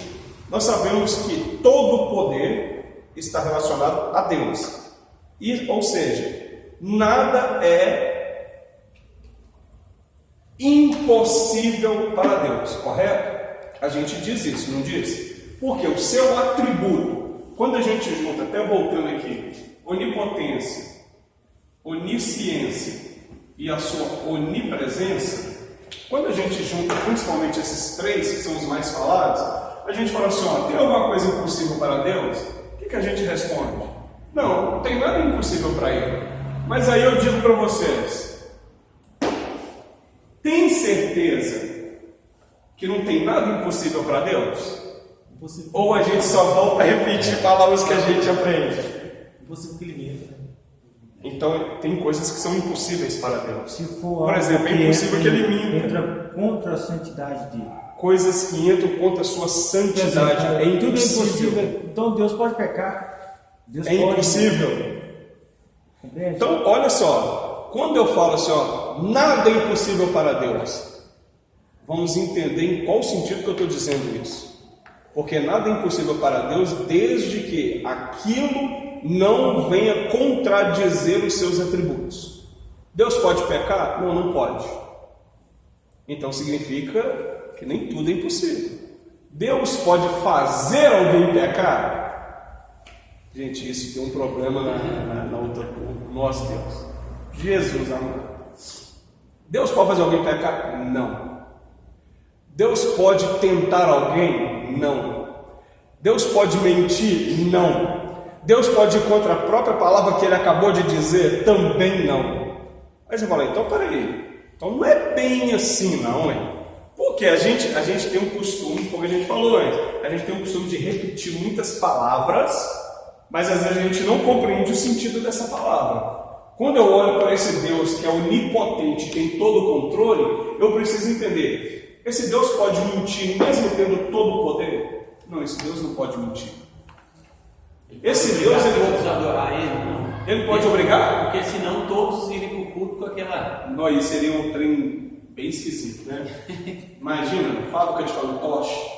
nós sabemos que todo o poder está relacionado a Deus. Ou seja, nada é impossível para Deus, correto? A gente diz isso, não diz? Porque o seu atributo, quando a gente junta, até voltando aqui, onipotência, onisciência e a sua onipresença, quando a gente junta principalmente esses três, que são os mais falados, a gente fala assim: tem alguma coisa impossível para Deus? O que a gente responde? Não tem nada impossível para Ele. Mas aí eu digo para vocês: tem certeza que não tem nada impossível para Deus? Impossível. Ou a gente só volta a repetir palavras que a gente aprende? Impossível que limita. Então, tem coisas que são impossíveis para Deus. Se for por exemplo, é impossível que ele minta. Entra contra a santidade dele. Coisas que entram contra a sua santidade. É Tudo é impossível. impossível. Então Deus pode pecar. Deus É pode... impossível. Compreende? Então, olha só. Quando eu falo assim, nada é impossível para Deus. vamos entender em qual sentido que eu estou dizendo isso. Porque nada é impossível para Deus desde que aquilo não venha contradizer os seus atributos. Deus pode pecar? Não, não pode. Então significa que nem tudo é impossível. Deus pode fazer alguém pecar? Gente, isso tem um problema na outra. Nosso Deus. Jesus amado. Deus pode fazer alguém pecar? Não. Deus pode tentar alguém? Não. Deus pode mentir? Não. Deus pode ir contra a própria palavra que ele acabou de dizer? Também não. Aí você fala, então peraí. Então não é bem assim não, hein? Porque a gente tem um costume, como a gente falou antes, a gente tem um costume de repetir muitas palavras, mas às vezes a gente não compreende o sentido dessa palavra. Quando eu olho para esse Deus que é onipotente, tem todo o controle, eu preciso entender, esse Deus pode mentir mesmo tendo todo o poder? Não, esse Deus não pode mentir. Esse Deus, ele adorar ele, não. Ele pode obrigar? Porque senão todos iriam para o culto com aquela... Não, isso seria um trem bem esquisito, né? Imagina, fábrica de fantoche.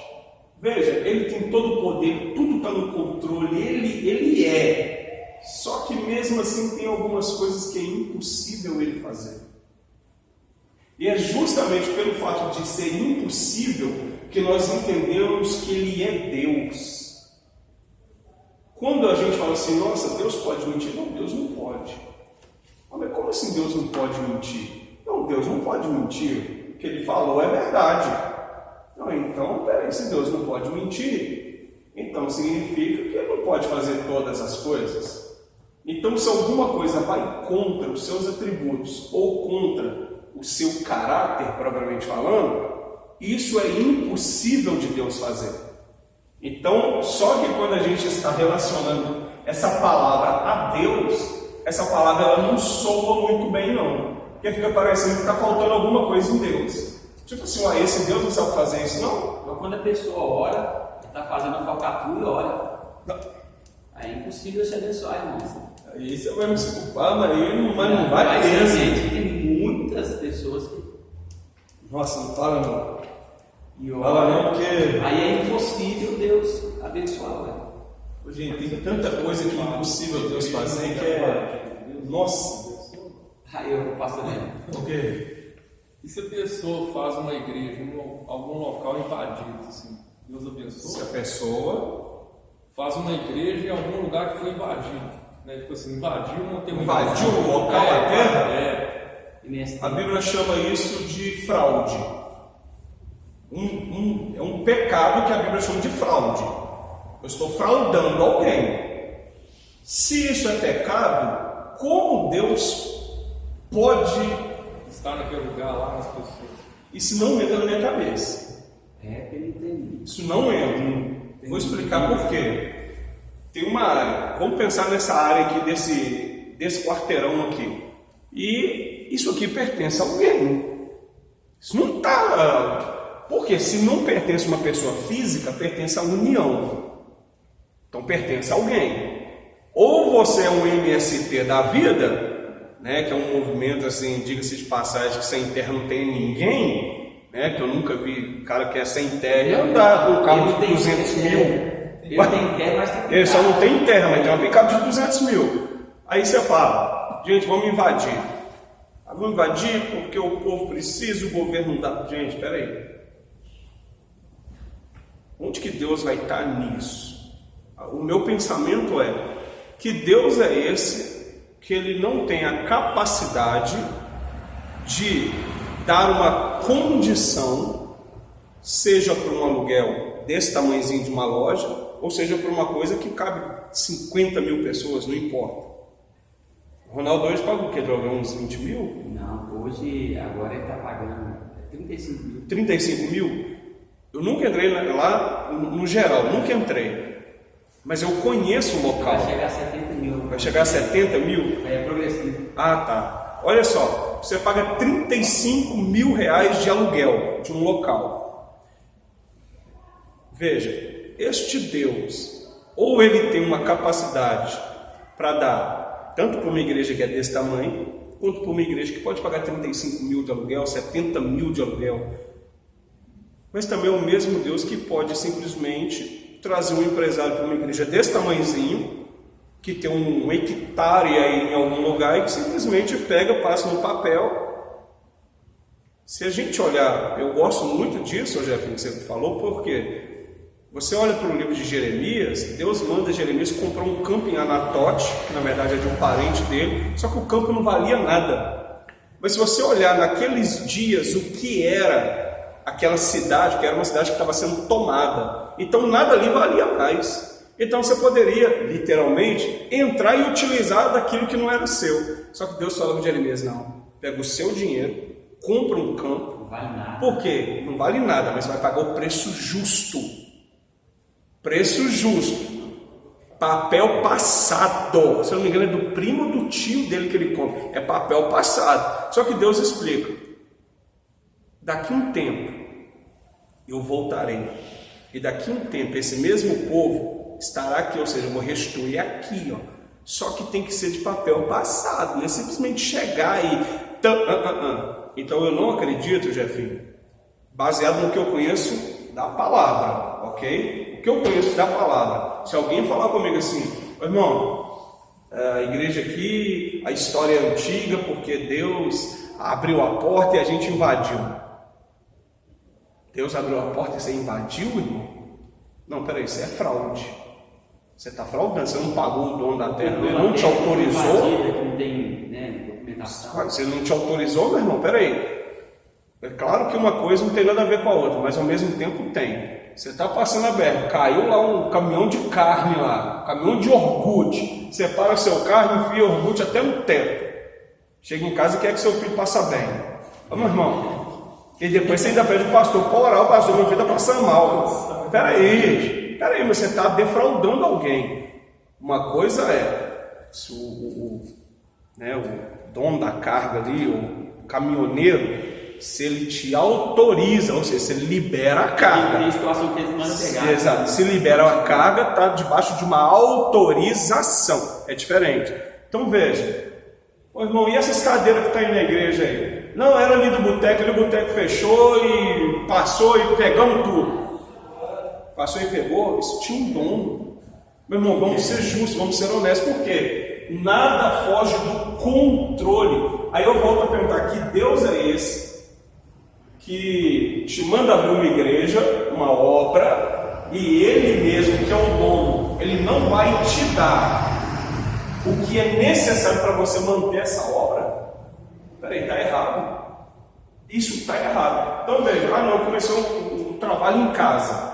Veja, ele tem todo o poder, tudo está no controle, ele é. Só que mesmo assim tem algumas coisas que é impossível ele fazer. E é justamente pelo fato de ser impossível que nós entendemos que ele é Deus. Quando a gente fala assim, nossa, Deus pode mentir? Não, Deus não pode. Mas como assim Deus não pode mentir? Não, Deus não pode mentir. O que ele falou é verdade. Não, então, peraí, se Deus não pode mentir, então significa que ele não pode fazer todas as coisas. Então, se alguma coisa vai contra os seus atributos ou contra o seu caráter, propriamente falando, isso é impossível de Deus fazer. Então, só que quando a gente está relacionando essa palavra a Deus, essa palavra ela não soa muito bem não, porque fica parecendo que está faltando alguma coisa em Deus. Tipo assim, esse Deus não sabe fazer isso não? Então, quando a pessoa ora, está fazendo a falcatrua e ora, aí é impossível se abençoar, irmãos. Aí você vai me desculpar, mas não vai ter. Gente, tem muitas pessoas que... Nossa, não fala não. E fala não, porque... Aí é impossível Deus abençoar, velho. Gente, tem tanta coisa que é impossível Deus fazer que é... Nossa! Aí eu passo dentro. O quê? E se a pessoa faz uma igreja em algum local invadido, assim, Deus Se abençoa? a pessoa... Faz uma igreja em algum lugar que foi invadido, né? Tipo assim, invadiu, não tem uma Invadiu o local, a terra? É. A Bíblia chama isso de fraude. É um pecado que a Bíblia chama de fraude. Eu estou fraudando alguém. Se isso é pecado, como Deus pode... Está naquele lugar lá nas pessoas. Isso não entra na minha cabeça. É que ele entende. Isso não entra. Vou explicar por quê. Tem uma área. Vamos pensar nessa área aqui, desse quarteirão aqui. E isso aqui pertence a alguém. Isso não está... Porque se não pertence a uma pessoa física, pertence à união. Então pertence a alguém. Ou você é um MST da vida, né, que é um movimento assim, diga-se de passagem, que sem terra não tem ninguém, né, que eu nunca vi cara que é sem terra e andar com um carro de 200 mil. Ele tem terra, mas tem Ele só não tem terra, mas tem uma picape de 200 mil. Aí você fala, gente, vamos invadir. Vamos invadir porque o povo precisa, o governo não dá. Gente, peraí. Onde que Deus vai estar nisso? O meu pensamento é que Deus é esse, que Ele não tem a capacidade de dar uma condição, seja para um aluguel desse tamanhozinho de uma loja, ou seja para uma coisa que cabe 50 mil pessoas, não importa. O Ronaldo hoje paga o quê? De aluguel, uns 20 mil? Não, hoje, agora ele está pagando 35 mil. 35 mil? Eu nunca entrei lá no geral, nunca entrei. Mas eu conheço o local. Vai chegar a 70 mil. Vai chegar a 70 mil? É progressivo. Ah, tá. Olha só, você paga 35 mil reais de aluguel de um local. Veja, este Deus, ou ele tem uma capacidade para dar, tanto para uma igreja que é desse tamanho, quanto para uma igreja que pode pagar 35 mil de aluguel, 70 mil de aluguel. Mas também é o mesmo Deus que pode simplesmente trazer um empresário para uma igreja desse tamanhozinho, que tem um hectare aí em algum lugar e que simplesmente pega, passa no papel. Se a gente olhar, eu gosto muito disso, Jeff, que você falou, porque você olha para o livro de Jeremias, Deus manda Jeremias comprar um campo em Anatote, que na verdade é de um parente dele, só que o campo não valia nada. Mas se você olhar naqueles dias o que era aquela cidade, que era uma cidade que estava sendo tomada, então nada ali valia mais. Então você poderia, literalmente, entrar e utilizar daquilo que não era seu. Só que Deus falou com Jeremias, não, pega o seu dinheiro, compra um campo. Não vale nada. Por quê? Não vale nada, mas vai pagar o preço justo. Preço justo. Papel passado. Se eu não me engano, é do primo do tio dele que ele compra. É papel passado. Só que Deus explica. Daqui um tempo, eu voltarei. E daqui um tempo, esse mesmo povo estará aqui, ou seja, eu vou restituir aqui, ó. Só que tem que ser de papel passado, não é simplesmente chegar e... Então eu não acredito, Jefinho, baseado no que eu conheço da palavra, ok? O que eu conheço da palavra. Se alguém falar comigo assim, irmão, a igreja aqui, a história é antiga porque Deus abriu a porta e a gente invadiu. Deus abriu a porta e você invadiu, irmão? Não, peraí, isso é fraude. Você está fraudando, você não pagou o dono da terra, ele não te autorizou. Não tem, né, documentação. Você não te autorizou, meu irmão? Peraí. É claro que uma coisa não tem nada a ver com a outra, mas ao mesmo tempo tem. Você está passando a BR, caiu lá um caminhão de carne lá, um caminhão de iogurte. Você para o seu carro e enfia iogurte até no teto. Chega em casa e quer que seu filho passe bem. Ô, meu irmão, e depois você ainda pede o pastor para orar, o pastor, meu filho está passando mal. Peraí, mas você está defraudando alguém. Uma coisa é, se o dono da carga ali, o caminhoneiro, se ele te autoriza, ou seja, se ele libera a carga. Tem situação que eles mandam pegar. Exato, se libera a carga, está debaixo de uma autorização. É diferente. Então veja, ô irmão, e essas cadeiras que estão aí na igreja aí? Não, era ali do boteco, ali o boteco fechou e passou e pegamos tudo. Passou e pegou, isso tinha um dono. Meu irmão, vamos ser justos, vamos ser honestos, porque nada foge do controle. Aí eu volto a perguntar, que Deus é esse que te manda abrir uma igreja, uma obra, e Ele mesmo, que é o dono, Ele não vai te dar o que é necessário para você manter essa obra? Peraí, está errado. Isso está errado. Então veja, não, começou um trabalho em casa.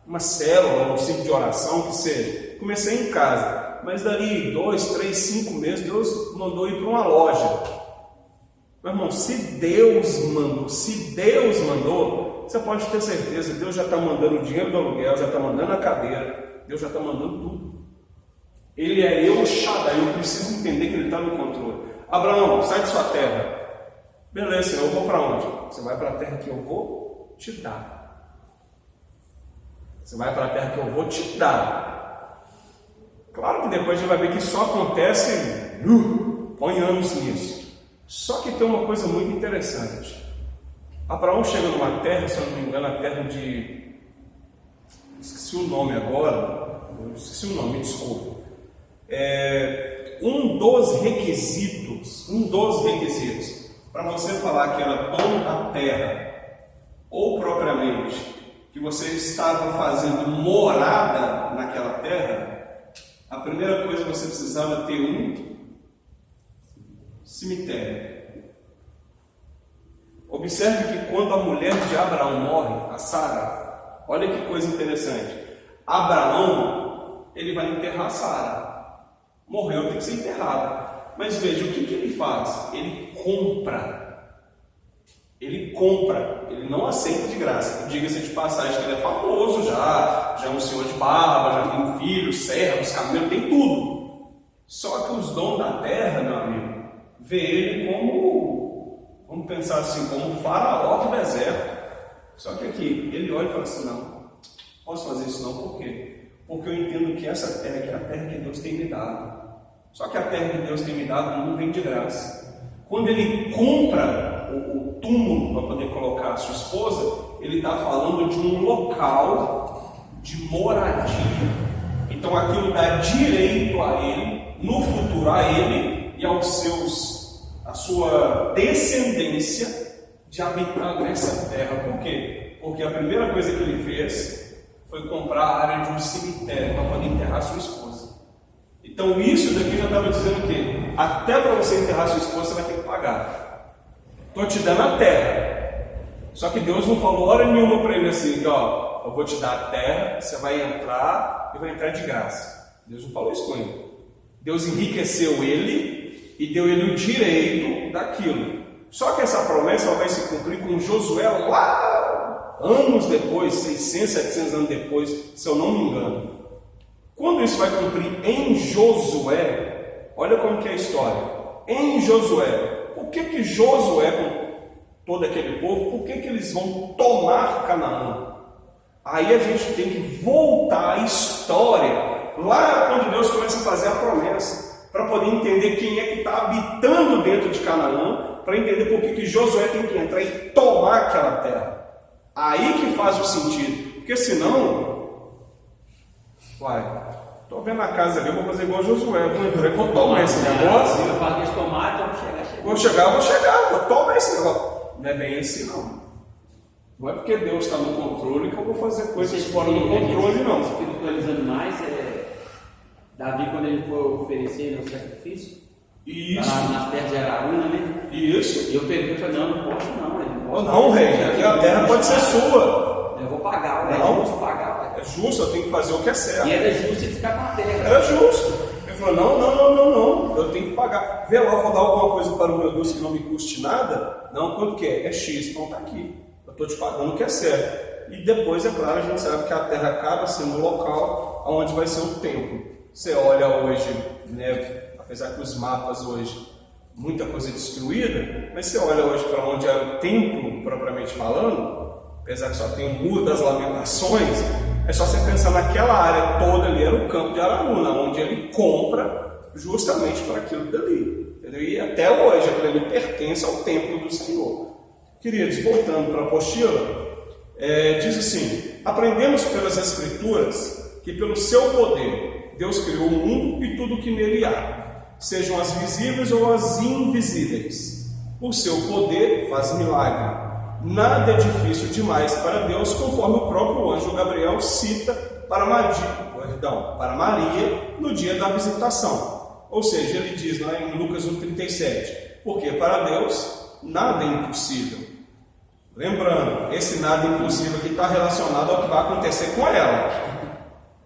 Uma célula, um ciclo de oração, que seja. Comecei em casa, mas dali 2, 3, 5 meses, Deus mandou ir para uma loja. Meu irmão, se Deus mandou, você pode ter certeza, Deus já está mandando o dinheiro do aluguel, já está mandando a cadeira, Deus já está mandando tudo. Ele é El Shaddai, eu preciso entender que Ele está no controle. Abraão, sai de sua terra. Beleza, Senhor, eu vou para onde? Você vai para a terra que eu vou te dar. Você vai para a terra que eu vou te dar. Claro que depois a gente vai ver que só acontece, põe anos nisso. Só que tem uma coisa muito interessante. Abraão chega numa terra, se eu não me engano, a terra de... Esqueci o nome agora. Esqueci o nome, desculpa. Um dos requisitos para você falar que era dono da terra, ou propriamente que você estava fazendo morada naquela terra, a primeira coisa que você precisava ter um cemitério. Observe que quando a mulher de Abraão morre, a Sara, olha que coisa interessante. Abraão, ele vai enterrar Sara. Morreu, tem que ser enterrado. Mas veja, o que ele faz? Ele compra. Ele não aceita de graça. Diga-se de passagem que ele é famoso já é um senhor de barba, já tem um filho, servos, camelos, tem tudo. Só que os donos da terra, meu amigo, vê ele como, vamos pensar assim, como um faraó do deserto. Só que aqui, ele olha e fala assim, não posso fazer isso não, por quê? Porque eu entendo que essa terra aqui é a terra que Deus tem me dado. Só que a terra que Deus tem me dado não vem de graça. Quando ele compra o túmulo para poder colocar a sua esposa, ele está falando de um local de moradia. Então aquilo dá direito a ele, no futuro a ele e a sua descendência de habitar nessa terra. Por quê? Porque a primeira coisa que ele fez foi comprar a área de um cemitério para poder enterrar sua esposa. Então isso daqui já estava dizendo que até para você enterrar sua esposa você vai ter que pagar. Estou te dando a terra. Só que Deus não falou hora nenhuma para ele assim, ó, eu vou te dar a terra, você vai entrar e vai entrar de graça. Deus não falou isso com ele. Deus enriqueceu ele e deu ele o direito daquilo. Só que essa promessa vai se cumprir com Josué lá, anos depois, 600, 700 anos depois, se eu não me engano. Quando isso vai cumprir em Josué, olha como que é a história. Em Josué, por que Josué, com todo aquele povo, por que eles vão tomar Canaã? Aí a gente tem que voltar à história, lá quando Deus começa a fazer a promessa, para poder entender quem é que está habitando dentro de Canaã, para entender por que Josué tem que entrar e tomar aquela terra. Aí que faz o sentido, porque senão, estou vendo a casa ali, eu vou fazer igual a Josué, vou entrar e vou tomar esse negócio. Eu falo que eles tomaram, então Vou chegar, vou tomar esse negócio. Não é bem assim, não. Não é porque Deus está no controle que eu vou fazer coisas fora do controle, não. Espiritualizando mais, Davi, quando ele foi oferecer o sacrifício, isso. Nas terras de Araúna, né? Isso. E eu falei, não posso não. Não, rei, aqui a terra pode ser sua. Eu vou pagar, não. É justo pagar. É justo, eu tenho que fazer o que é certo. E era justo ele ficar com a terra. Era justo. Ele falou, não, eu tenho que pagar. Vê lá, vou dar alguma coisa para o meu Deus que não me custe nada? Não, quanto que é? É X, então está aqui. Eu estou te pagando o que é certo. E depois, é claro, a gente sabe que a terra acaba sendo o local onde vai ser o templo. Você olha hoje, né, apesar que os mapas hoje, muita coisa destruída, mas você olha hoje para onde é o templo, propriamente falando, apesar que só tem o Muro das Lamentações, é só você pensar naquela área toda ali, era o campo de Araúna, onde ele compra justamente para aquilo dali. Entendeu? E até hoje aquilo ali pertence ao templo do Senhor. Queridos, voltando para a apostila, diz assim: aprendemos pelas Escrituras que pelo seu poder Deus criou o mundo e tudo o que nele há, sejam as visíveis ou as invisíveis. Por seu poder faz milagre. Nada é difícil demais para Deus, conforme o próprio anjo Gabriel cita para Maria no dia da visitação. Ou seja, ele diz lá em Lucas 1,37, porque para Deus nada é impossível. Lembrando, esse nada impossível aqui está relacionado ao que vai acontecer com ela.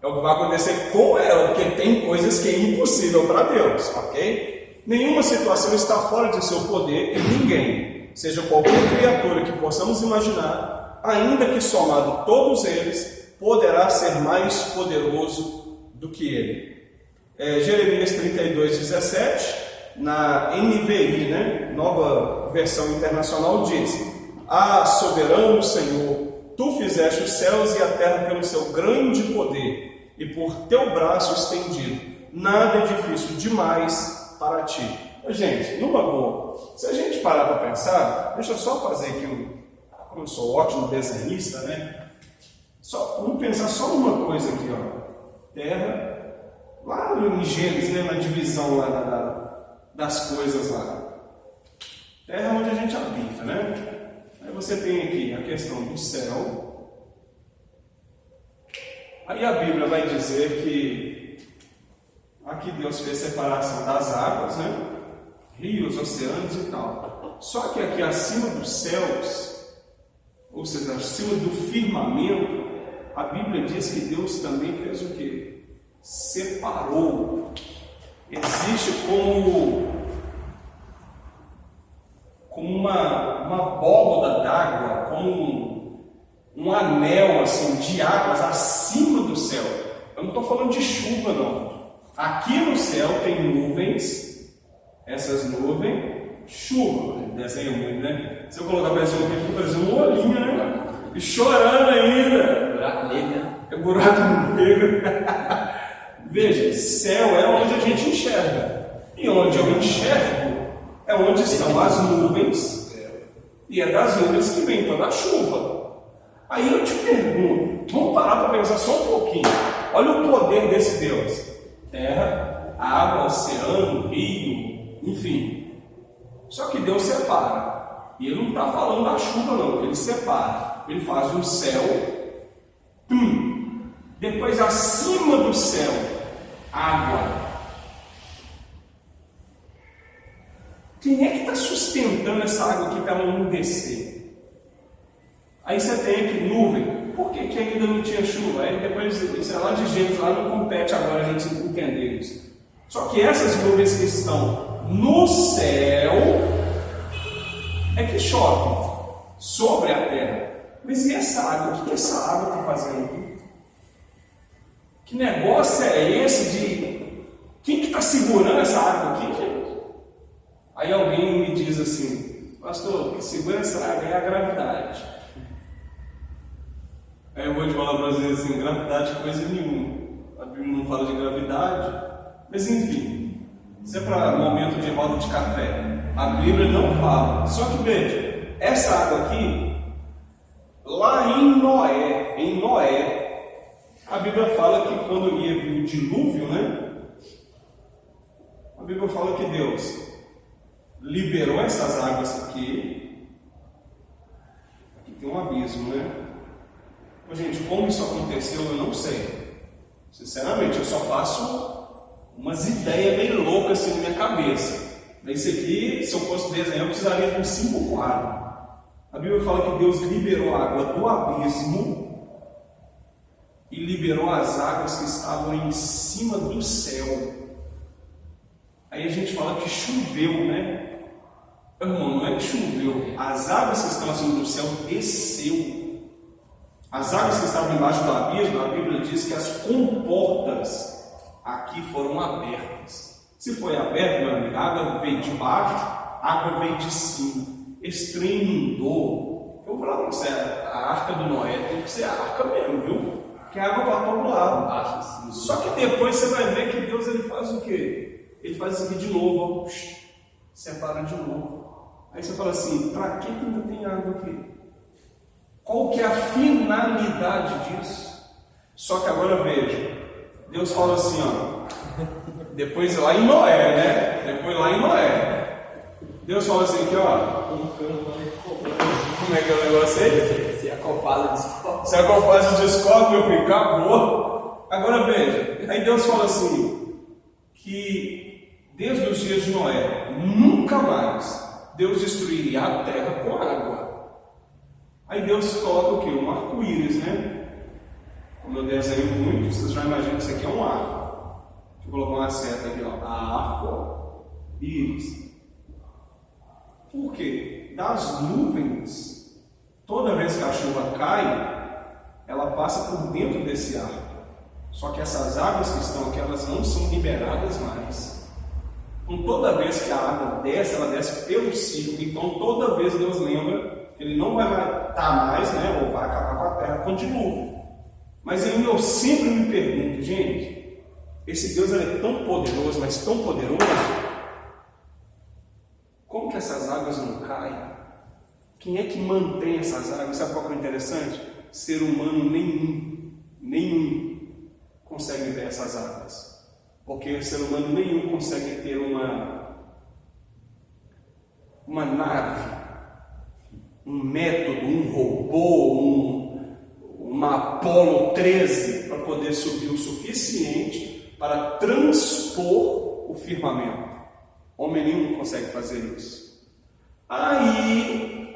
É o que vai acontecer com ela, porque tem coisas que é impossível para Deus, ok? Nenhuma situação está fora de seu poder e ninguém, seja qualquer criatura que possamos imaginar, ainda que somado todos eles, poderá ser mais poderoso do que ele. Jeremias 32:17, na NVI, né, nova versão internacional, diz: ah, soberano Senhor, tu fizeste os céus e a terra pelo seu grande poder, e por teu braço estendido, nada é difícil demais para ti. Gente, numa boa, se a gente parar para pensar, deixa eu só fazer aqui, como eu sou ótimo desenhista, né? Vamos pensar só numa coisa aqui, ó. Terra, lá em Gênesis, né, na divisão lá das coisas lá. Terra onde a gente habita, né? Aí você tem aqui a questão do céu. Aí a Bíblia vai dizer que aqui Deus fez separação das águas, né? Rios, oceanos e tal. Só que aqui acima dos céus, ou seja, acima do firmamento, a Bíblia diz que Deus também fez o quê? Separou. Existe como uma abóboda d'água, como um anel assim, de águas acima do céu. Eu não estou falando de chuva, não. Aqui no céu tem nuvens, essas nuvens, chuva, desenho muito, né? Se eu colocar para exemplo aqui, por exemplo, um olhinho, né? E chorando ainda. Buraco negro, né? É buraco negro. Veja, céu é onde a gente enxerga. E onde eu enxergo é onde estão as nuvens. E é das nuvens que vem toda a chuva. Aí eu te pergunto, vamos parar para pensar só um pouquinho. Olha o poder desse Deus: terra, água, oceano, rio, enfim. Só que Deus separa. E Ele não está falando da chuva, não. Ele separa. Ele faz um céu. Depois, acima do céu, água. Quem é que está sustentando essa água aqui para ela não descer? Aí você tem aqui nuvem. Por que ainda não tinha chuva? Aí depois, isso é lá de Gênesis, lá não compete agora a gente entender isso. Só que essas nuvens que estão no céu é que chovem sobre a terra. Mas e essa água? O que essa água está fazendo aqui? Que negócio é esse de... Quem que está segurando essa água aqui, gente? Aí alguém me diz assim: pastor, o que segura essa água é a gravidade. Aí eu vou te falar para vocês assim: gravidade é coisa nenhuma. A Bíblia não fala de gravidade. Mas enfim, isso é para momento de roda de café. A Bíblia não fala. Só que veja, essa água aqui, lá em Noé, a Bíblia fala que quando ia vir o dilúvio, né? A Bíblia fala que Deus liberou essas águas aqui. Aqui tem um abismo, né? Mas, gente, como isso aconteceu, eu não sei. Sinceramente, eu só faço umas ideias meio loucas assim na minha cabeça. Esse aqui, se eu fosse desenhar, eu precisaria de uns 5 quadros. A Bíblia fala que Deus liberou a água do abismo e liberou as águas que estavam em cima do céu. Aí a gente fala que choveu, né? Irmão, não é que choveu. As águas que estão acima do céu desceu. As águas que estavam embaixo do abismo, a Bíblia diz que as comportas aqui foram abertas. Se foi aberto, meu amigo, a água veio de baixo, a água veio de cima. Estremindou. Eu vou falar para você, a arca do Noé tem que ser a arca mesmo, viu? Porque a água para todo lado. Só que depois você vai ver que Deus ele faz o quê? Ele faz isso aqui de novo, ó. Separa de novo. Aí você fala assim: para que ainda tem água aqui? Qual que é a finalidade disso? Só que agora veja, Deus fala assim, ó, depois lá em Noé, né? Depois lá em Noé, Deus fala assim aqui, ó, como é que é o negócio aí? Se a copada descobre. Se a copada descobre, meu filho, acabou. Agora veja, aí Deus fala assim, que desde os dias de Noé, nunca mais Deus destruiria a terra com água. Aí Deus coloca o quê? Um arco-íris, né? Como eu desenho muito, vocês já imaginam que isso aqui é um arco. Deixa eu colocar uma seta aqui, ó. Arco-íris. Por quê? Das nuvens, toda vez que a chuva cai, ela passa por dentro desse arco. Só que essas águas que estão aqui, elas não são liberadas mais. Então toda vez que a água desce, ela desce pelo ciclo. Então toda vez Deus lembra que Ele não vai matar mais, né? Ou vai acabar com a terra com dilúvio. Mas eu sempre me pergunto, gente, esse Deus ele é tão poderoso, mas tão poderoso, como que essas águas não caem? Quem é que mantém essas águas? Sabe qual que é interessante? Ser humano nenhum consegue ver essas águas. Porque ser humano nenhum consegue ter uma nave, um método, um robô, uma Apollo 13 para poder subir o suficiente para transpor o firmamento. Homem nenhum consegue fazer isso. Aí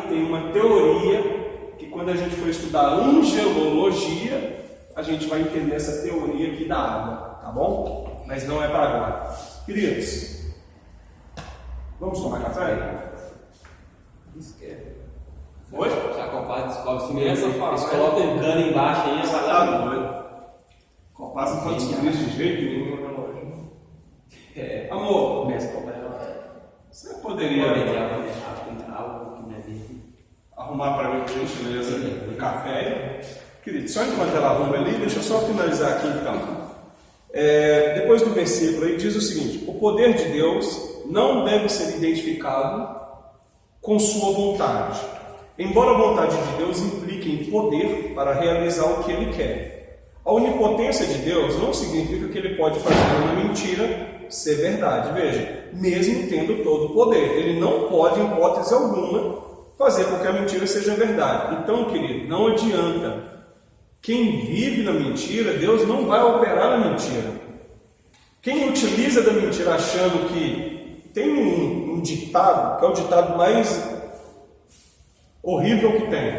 tem uma teoria que quando a gente for estudar angelologia, a gente vai entender essa teoria aqui da água, tá bom? Mas não é para agora. Queridos, vamos tomar café? Oi? Se a copada descobre se Essa mesmo, fala, eles colocam um cano embaixo aí, Essa vai tá lá. doido. Copas não pode descobrir de jeito nenhum. Amor, Começa a cobrar ela. você poderia Algo que não é dele. arrumar para mim, por gentileza, um café aí? Querido, só enquanto ela arruma ali, deixa eu só finalizar aqui então. Depois do versículo aí diz o seguinte: o poder de Deus não deve ser identificado com sua vontade, embora a vontade de Deus implique em poder para realizar o que Ele quer. A onipotência de Deus não significa que Ele pode fazer uma mentira ser verdade. Veja, mesmo tendo todo o poder, Ele não pode, em hipótese alguma, fazer com que a mentira seja verdade. Então, querido, não adianta. Quem vive na mentira, Deus não vai operar na mentira. Quem utiliza da mentira achando que tem um ditado, que é o ditado mais horrível que tem.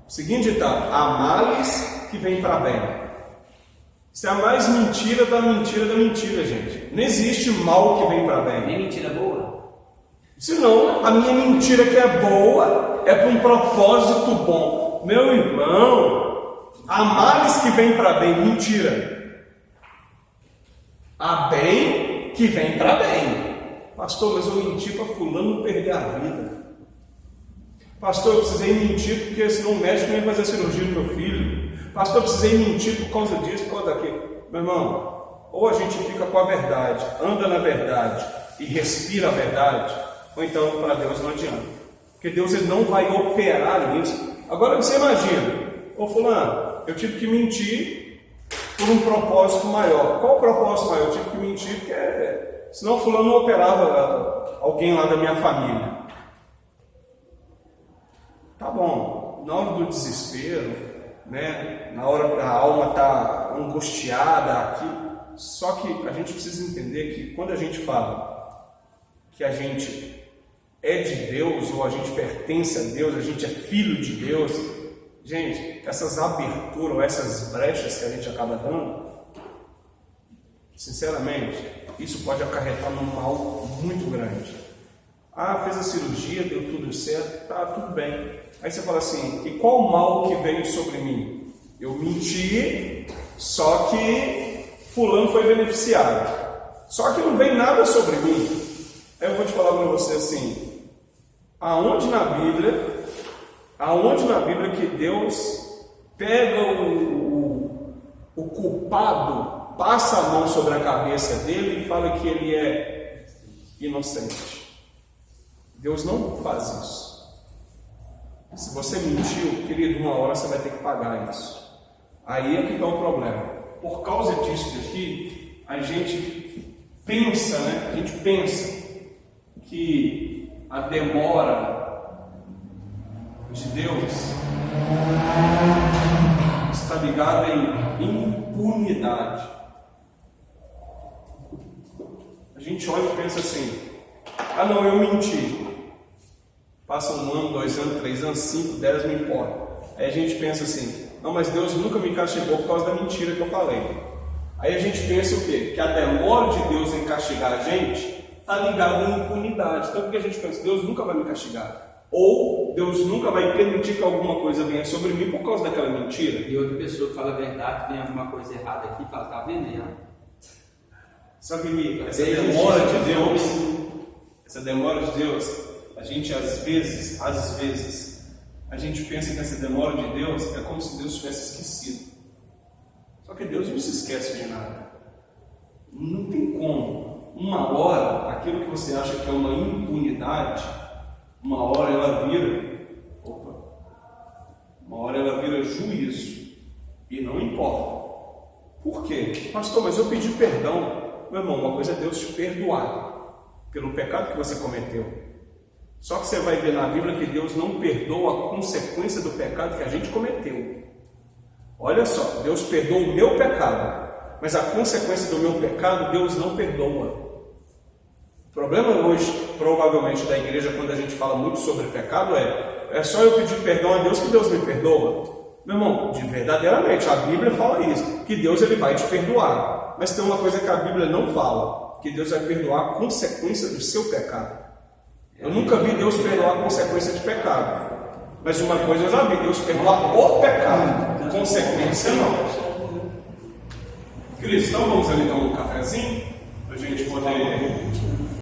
O seguinte ditado: há males que vêm para bem. Isso é a mais mentira da mentira da mentira, gente. Não existe mal que vem para bem. Nem mentira boa? Senão, a minha mentira que é boa é para um propósito bom. Meu irmão, há males que vêm para bem. Mentira. Há bem que vem para bem. Pastor, mas eu menti para fulano não perder a vida. Pastor, eu precisei mentir porque senão o médico não ia fazer a cirurgia do meu filho. Pastor, eu precisei mentir por causa disso, por causa daquilo. Meu irmão, ou a gente fica com a verdade, anda na verdade e respira a verdade, ou então para Deus não adianta. Porque Deus ele não vai operar nisso. Agora você imagina, ô fulano, eu tive que mentir por um propósito maior. Qual o propósito maior? Eu tive que mentir porque senão fulano não operava alguém lá da minha família. Tá bom, na hora do desespero, né, na hora que a alma está angustiada aqui, só que a gente precisa entender que quando a gente fala que a gente é de Deus, ou a gente pertence a Deus, a gente é filho de Deus, gente, essas aberturas, ou essas brechas que a gente acaba dando, sinceramente, isso pode acarretar num mal muito grande. Ah, fez a cirurgia, deu tudo certo, tá tudo bem. Aí você fala assim, e qual o mal que veio sobre mim? Eu menti, só que fulano foi beneficiado. Só que não vem nada sobre mim. Aí eu vou te falar para você assim, aonde na Bíblia que Deus pega o culpado, passa a mão sobre a cabeça dele e fala que ele é inocente? Deus não faz isso. Se você mentiu, querido, uma hora você vai ter que pagar isso. Aí é que está o problema. Por causa disso daqui, a gente pensa, né? A gente pensa que a demora de Deus está ligada em impunidade. A gente olha e pensa assim, ah não, eu menti. Passa 1 ano, 2 anos, 3 anos, 5, 10, não importa. Aí a gente pensa assim, não, mas Deus nunca me castigou por causa da mentira que eu falei. Aí a gente pensa o quê? Que a demora de Deus em castigar a gente está ligada em impunidade. Então o que a gente pensa? Deus nunca vai me castigar. Ou Deus nunca vai permitir que alguma coisa venha sobre mim por causa daquela mentira. E outra pessoa que fala a verdade, vem alguma coisa errada aqui e fala, tá vendo aí? Sabe que essa demora de Deus, a gente às vezes, a gente pensa que essa demora de Deus é como se Deus tivesse esquecido. Só que Deus não se esquece de nada. Não tem como. Uma hora, aquilo que você acha que é uma impunidade, uma hora ela vira juízo. E não importa. Por quê? Pastor, mas eu pedi perdão. Meu irmão, uma coisa é Deus te perdoar pelo pecado que você cometeu. Só que você vai ver na Bíblia que Deus não perdoa a consequência do pecado que a gente cometeu. Olha só, Deus perdoa o meu pecado, mas a consequência do meu pecado Deus não perdoa. O problema hoje, provavelmente, da igreja, quando a gente fala muito sobre pecado, é só eu pedir perdão a Deus que Deus me perdoa. Meu irmão, verdadeiramente, a Bíblia fala isso, que Deus ele vai te perdoar. Mas tem uma coisa que a Bíblia não fala, que Deus vai perdoar a consequência do seu pecado. Eu nunca vi Deus perdoar a consequência de pecado. Mas uma coisa eu já vi, Deus perdoar o pecado, consequência não. Cris, então vamos ali dar um cafezinho, para a gente poder